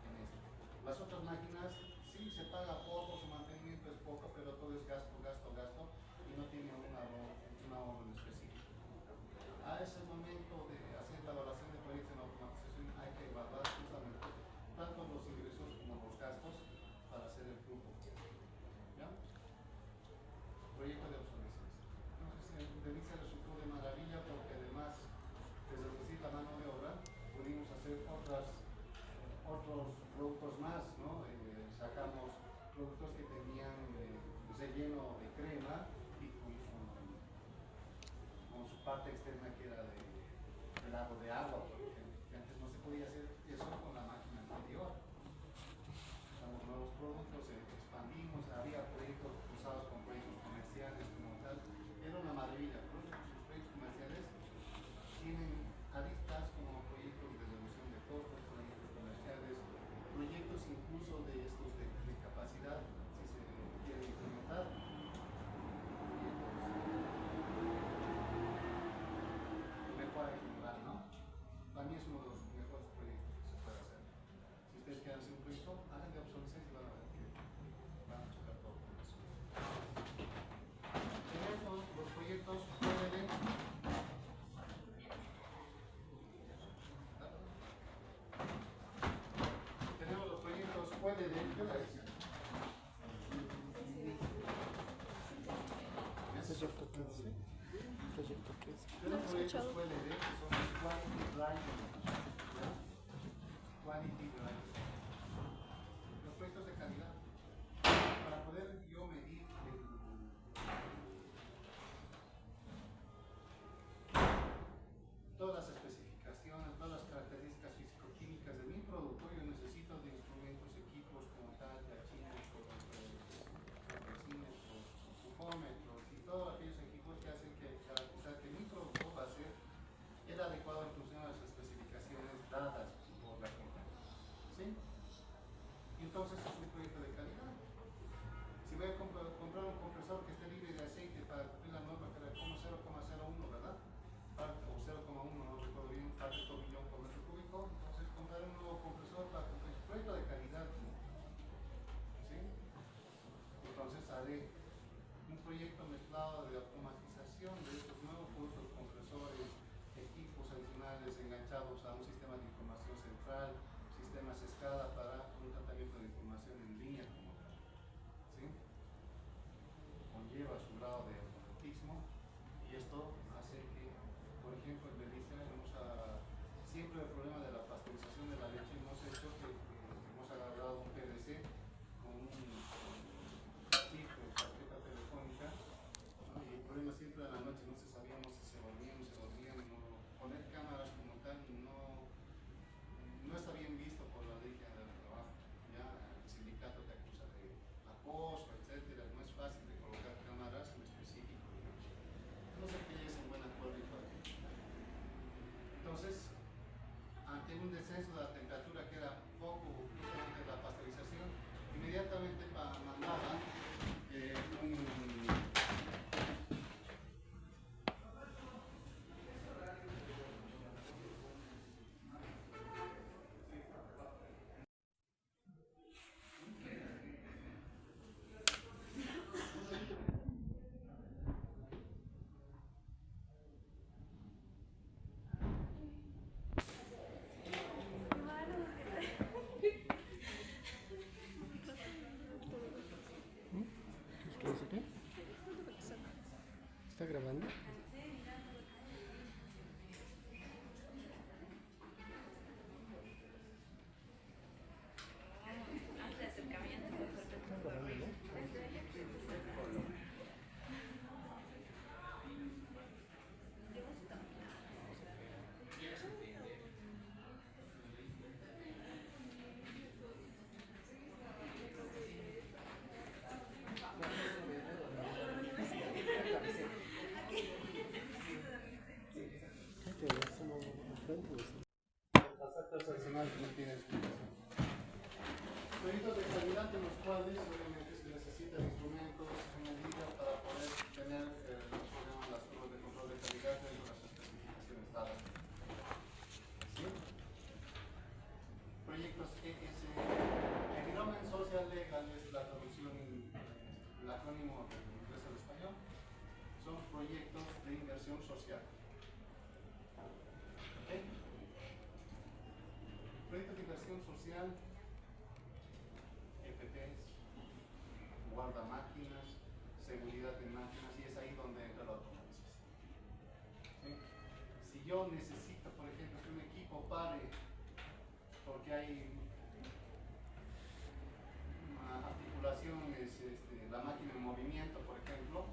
en esto. Las otras máquinas sí se paga poco, su mantenimiento es poco, pero todo es gasto, gasto, gasto y no tiene un ahorro en específico. A ese momento de hacer la evaluación de proyectos en automatización hay que evaluar justamente tanto los ingresos como los gastos para hacer el flujo. ¿Ya? Proyecto de obsolescencia. Entonces, Delicia resultó de maravilla porque además de reducir la mano de obra, pudimos hacer otros productos más, ¿no? Sacamos productos que tenían relleno de crema y con su parte externa que era de helado de agua, por ejemplo, que antes no se podía hacer eso con la máquina anterior. Los nuevos productos expandimos, había proyectos cruzados con proyectos comerciales como tal, era una maravilla. Por eso los proyectos comerciales tienen aristas como proyectos de reducción de costos, proyectos comerciales, proyectos incluso de estos de capacidad, si se quiere implementar, mejora general, ¿no? Para mí es uno de los mejores proyectos que se puede hacer. Si ustedes quieren hacer un proyecto, hagan de obsolescencia y van a ver que van a chocar todo con eso. Tenemos los proyectos PDD. Tenemos los proyectos PDD. ¿Qué hora es? Proyecto 15. Proyecto 15. Tenemos proyectos PDD que son Quality Driving. ¿Ya? Quality Driving. Los proyectos de calidad. Para poder yo medir todas las especificaciones, todas las características físico-químicas de mi producto, yo necesito de instrumentos, equipos como tal, de achímetros, comprosímetros, bufómetros y todos aquellos equipos que hacen que garantizar que mi producto va a ser el adecuado en función a las especificaciones dadas por la compañía. ¿Sí? Y entonces es un proyecto de calidad. Si voy a comprar un compresor que esté libre de aceite para cumplir la norma que era como 0,01, ¿verdad? O 0,1, no recuerdo bien, parte por millón por metro cúbico, entonces comprar un nuevo compresor para cumplir un proyecto de calidad. ¿Sí? Entonces haré un proyecto mezclado de automatización de estos nuevos productos, compresores, equipos adicionales enganchados a un sistema de información central, sistemas escala para un tratamiento de información en línea como tal. ¿Sí? Conlleva su grado de automatismo y esto hace que, por ejemplo, en Delicia siempre el problema de la pasteurización de la leche hemos hecho que hemos agarrado un PDC con un chip de tarjeta telefónica, ¿no? Y el problema siempre a la noche no se sabíamos si se dormían, no, poner cámaras como tal no está bien visto por la ley general del trabajo. Ya el sindicato te acusa de acoso, etcétera, no es fácil de colocar cámaras en específico, digamos. No sé que llegues en buen acuerdo y todo. Entonces, ante un descenso de la temperatura que era poco justamente la pasteurización, inmediatamente mandaba ¿Está grabando? Hazle acercamiento. Está grabando, ¿no? año son proyectos de inversión social. ¿Ok? Proyectos de inversión social, EPPs, guardamáquinas, seguridad en máquinas, y es ahí donde entra la automatización. ¿Sí? Si yo necesito, por ejemplo, que un equipo pare porque hay una articulación, la máquina en movimiento, por ejemplo,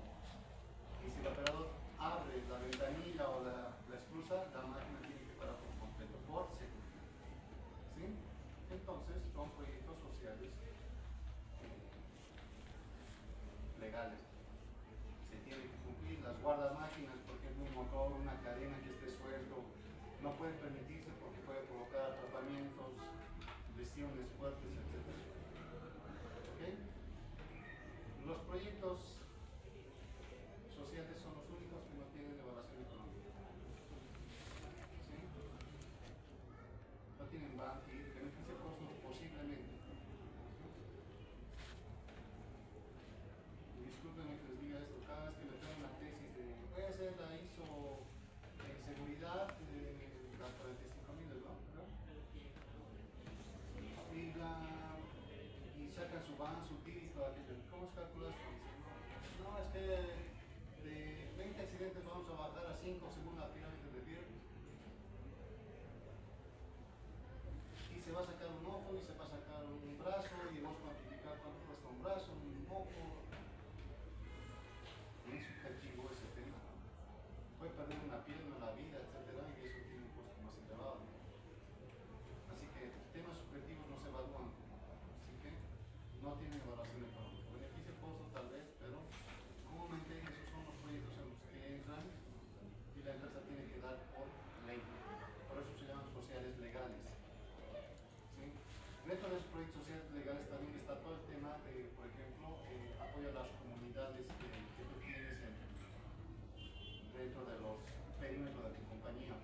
y si el operador abre la ventanilla o la esclusa, la máquina tiene que parar por completo, por seguridad. ¿Sí? Entonces, son proyectos sociales legales. Se tienen que cumplir. Las guardamáquinas, por ejemplo, un motor, una cadena que esté suelto, no puede permitirse porque puede provocar atrapamientos, lesiones fuertes, etc. ¿Ok? Los proyectos sociales son los únicos que no tienen evaluación económica. ¿Sí? No tienen beneficio costo posiblemente. Y discúlpenme que les diga esto, cada vez que me traen una tesis de voy a hacer la ISO en seguridad, la 45.000, ¿no? Y sacan su van, su TIR y todo aquello. ¿Cómo se calcula esto? Dicen, no, es que de 20 accidentes vamos a bajar a 5 según la pirámide de Beer. Y se va a sacar un ojo y se va a sacar un brazo y vamos a cuantificar cuánto cuesta un brazo, un ojo. Muy subjetivo ese tema, ¿no? Puede perder una pierna, la vida, etcétera, y eso tiene un costo más elevado, ¿no? Así que temas subjetivos no se evalúan, así que no tienen evaluación económica. Beneficio costo tal vez, pero comúnmente esos son los proyectos en los que entran y la empresa tiene que dar por ley. Por eso se llaman sociales legales. ¿Sí? Dentro de esos proyectos sociales legales también está todo el tema de, por ejemplo, apoyo a las comunidades que tú tienes dentro de los perímetros de tu compañía.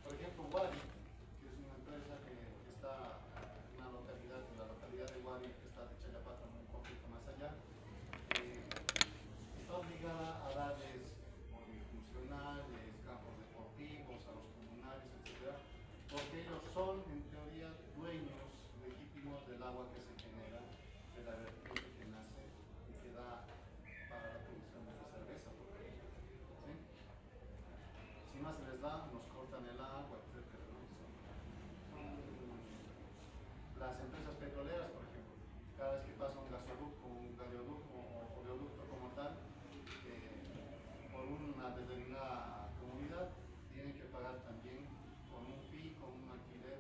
Por ejemplo, Wari, que es una empresa que está en la localidad de Wari, que está de Chayapata un poquito más allá, está obligada a darles polifuncionales, campos deportivos, a los comunales, etc. Porque ellos son, en teoría, dueños legítimos del agua que se genera, de la vertiente que nace y que da para la producción de esta cerveza, por ejemplo. ¿Sí? Si no se les da, nos cortan el agua, etc. ¿No? Las empresas petroleras, por ejemplo, cada vez que pasa un gasoducto, un gasoducto o oleoducto como tal, por una determinada comunidad, tienen que pagar también con un fee, con un alquiler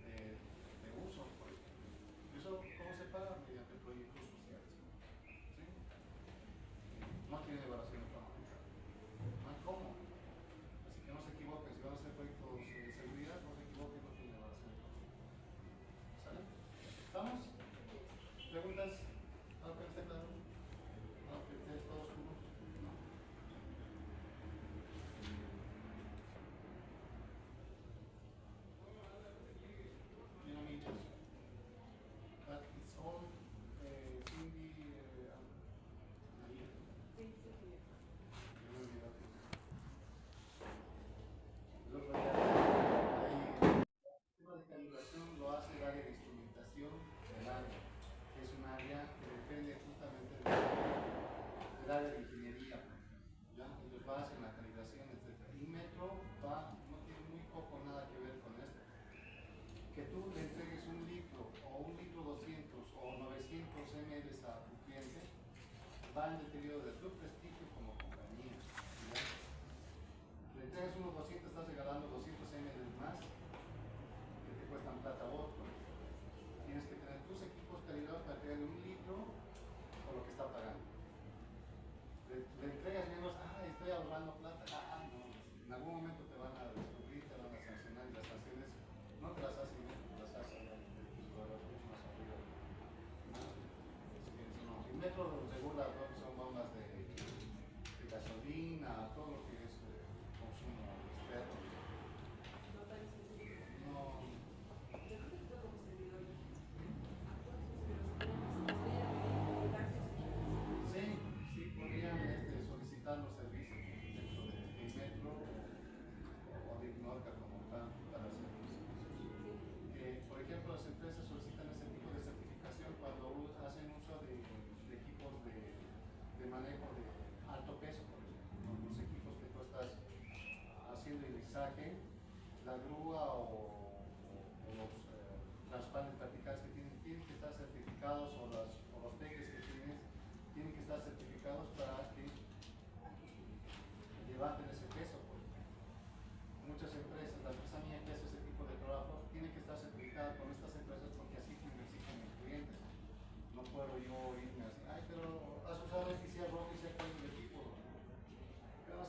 de uso, por ejemplo. ¿Eso cómo se paga? Mediante proyectos sociales. ¿Sí? No tiene evaluación económica. No hay cómo. Así que no se equivoquen, si van a hacer proyectos de seguridad, no se equivoquen, no tiene evaluación económica. ¿Sale? ¿Estamos? ¿Preguntas? ¿Algo que esté claro? ¿Algo que esté todo oscuro? ¿No? Dynamics. But it's all Cindy María. Yo me olvidé. El otro día hay tema de calibración lo hace el área de instrumentación del área, que es un área que depende justamente del área de ingeniería, ¿ya? Ellos hacen la calibración, etc. Y Metro no tiene muy poco nada que ver con esto. Que tú le entregues un litro o un litro 200 o 900 ml a tu cliente va en deterioro de tu prestigio como compañía, ¿ya? Le entregas unos 200, estás regalando 200 ml más que te cuestan plata a vos. Tienes que tener tus equipos calibrados para entregarle un litro por lo que está pagando. Le entregas menos, estoy ahorrando plata, no. En algún momento te van a descubrir, te van a sancionar y las sanciones no te las hacen, las hacen tus evaluaciones más arriba. ¿No? El Metro regula todo lo que son bombas de gasolina, todo lo que es consumo externo. No. Sí, por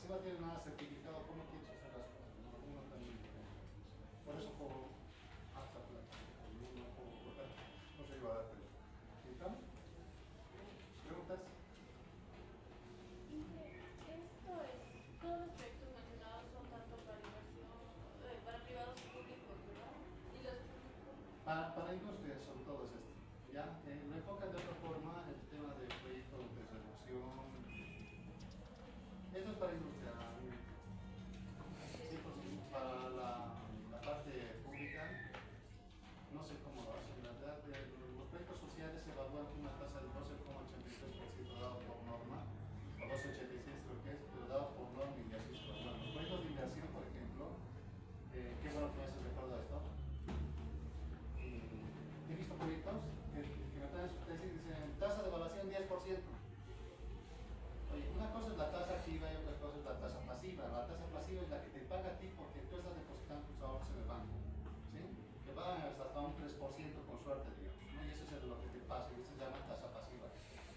si va a tener nada certificado, ¿cómo quieres hacer las cosas? ¿No? Uno también. Por eso puedo hasta plata. No puedo cortar. No se iba a dar pena. ¿Estamos? ¿Preguntas? Esto es, todos los proyectos mencionados son tanto para inversión, para privados y públicos, ¿verdad? Y los públicos. Para industria son todos estos. ¿Ya? Lo enfocan de otra forma el tema de proyectos de reducción. Esto es para industria. Sí, pues, para la parte pública, no sé cómo lo hacen. La verdad, los proyectos sociales se evalúan con una tasa del 12,83% dado por norma, o 12,86 creo que es, pero dado por norma y así se evalúan. Los proyectos de inversión, por ejemplo, qué bueno que me hace recuerdo a esto. He visto proyectos que me traen sus tesis y dicen tasa de evaluación 10%. Oye, una cosa es la tasa activa y otra cosa es la tasa pasiva. La tasa pasiva es la que te paga a ti porque tú estás depositando tus ahorros en el banco, ¿sí? Que van hasta un 3% con suerte, digamos, ¿no? Y eso es lo que te pasa y eso se llama tasa pasiva.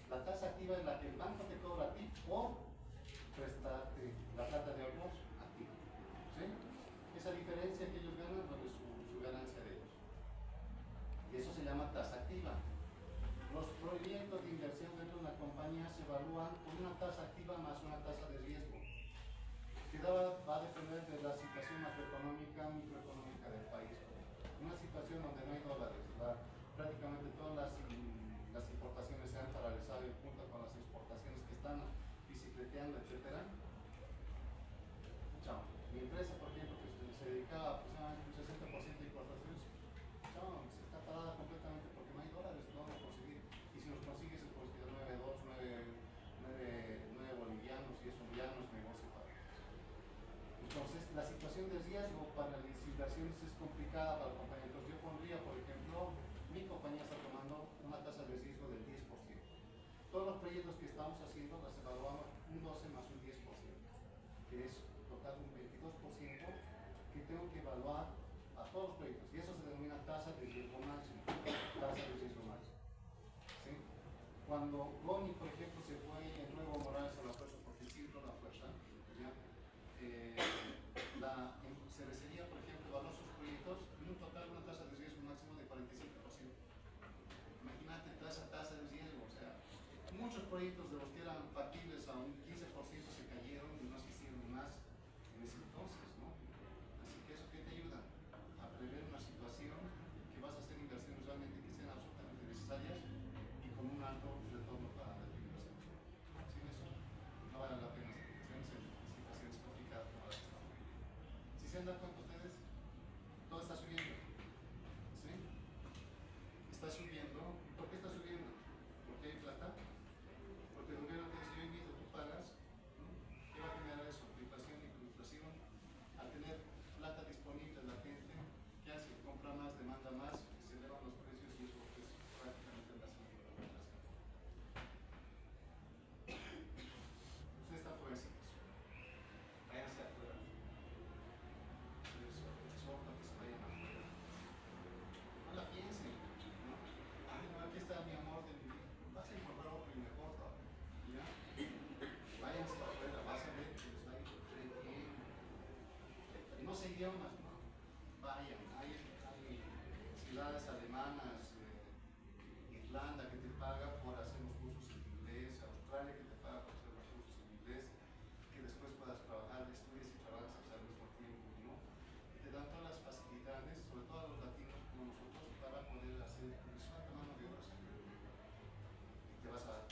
La tasa activa es la que el banco te cobra a ti por prestarte la plata de ahorros a ti, ¿sí? Esa diferencia que ellos ganan, pues es su ganancia de ellos. Y eso se llama tasa activa. Los proyectos de inversión dentro de una compañía se evalúan con una tasa activa más una tasa de riesgo, que va a depender de la situación macroeconómica, microeconómica del país. Una situación donde no hay dólares, prácticamente todas las importaciones se han paralizado y junto con las exportaciones que están bicicleteando, etc. Chao. Mi empresa, por ejemplo, que se dedicaba aproximadamente un 60% de importaciones, chao, se está parada completamente porque no hay dólares, no lo conseguir. Y si los consigues, es conseguir 9 bolivianos y eso ya no es negocio para ellos. Entonces, la situación de riesgo para las inversiones es complicada para la compañía. Entonces, yo pondría, por ejemplo, mi compañía está tomando una tasa de riesgo del 10%. Todos los proyectos que estamos haciendo los evaluamos un 12 más un 10%, que es total un 22% que tengo que evaluar a todos los proyectos. Y eso se denomina tasa de riesgo máximo. Tasa de riesgo máximo. ¿Sí? Cuando Goni, por ejemplo, se fue en Nuevo Morales a la fuerza, porque sí entró a la fuerza, ¿ya? Se recibía, por ejemplo, evaluar sus proyectos en un total una tasa de riesgo máximo de 47%. Imagínate esa tasa de riesgo, o sea, muchos proyectos de los que eran factibles a un 15% se cayeron y no se hicieron más en ese entonces, ¿no? Así que eso que te ayuda a prever una situación que vas a hacer inversiones realmente que sean absolutamente necesarias y con un alto retorno para la inversión. Sin eso no vale la pena hacer inversiones en situaciones complicadas como las que estamos viviendo. Si se han dado cuenta ustedes, todo está subiendo, ¿sí? Está subiendo. ¿Por qué está subiendo? Porque hay plata. Porque el gobierno te dice, yo invito, tú pagas, ¿no? ¿Qué va a generar eso? Inflación y con inflación, al tener plata disponible la gente, ¿qué hace? Compra más, demanda más, se elevan los precios y eso es prácticamente la salida de la inflación. Ustedes están jovencitos, váyanse afuera. Eso para que se vayan afuera. No la piensen, ¿no? Ay, no, aquí está mi amor de mi vida. Vas a encontrar otro y mejor, ¿no? ¿Ya? Váyanse afuera, vas a ver que les va a ir re bien. Y no sé idiomas, ¿no? Vayan, hay ciudades alemanas, Irlanda que te paga por hacer los cursos en inglés, Australia que te paga por hacer los cursos en inglés, que después puedas trabajar, estudies y trabajas al mismo tiempo, ¿no? Y te dan todas las facilidades, sobre todo a los latinos como nosotros, para poder hacer una mano de obra. Y te vas a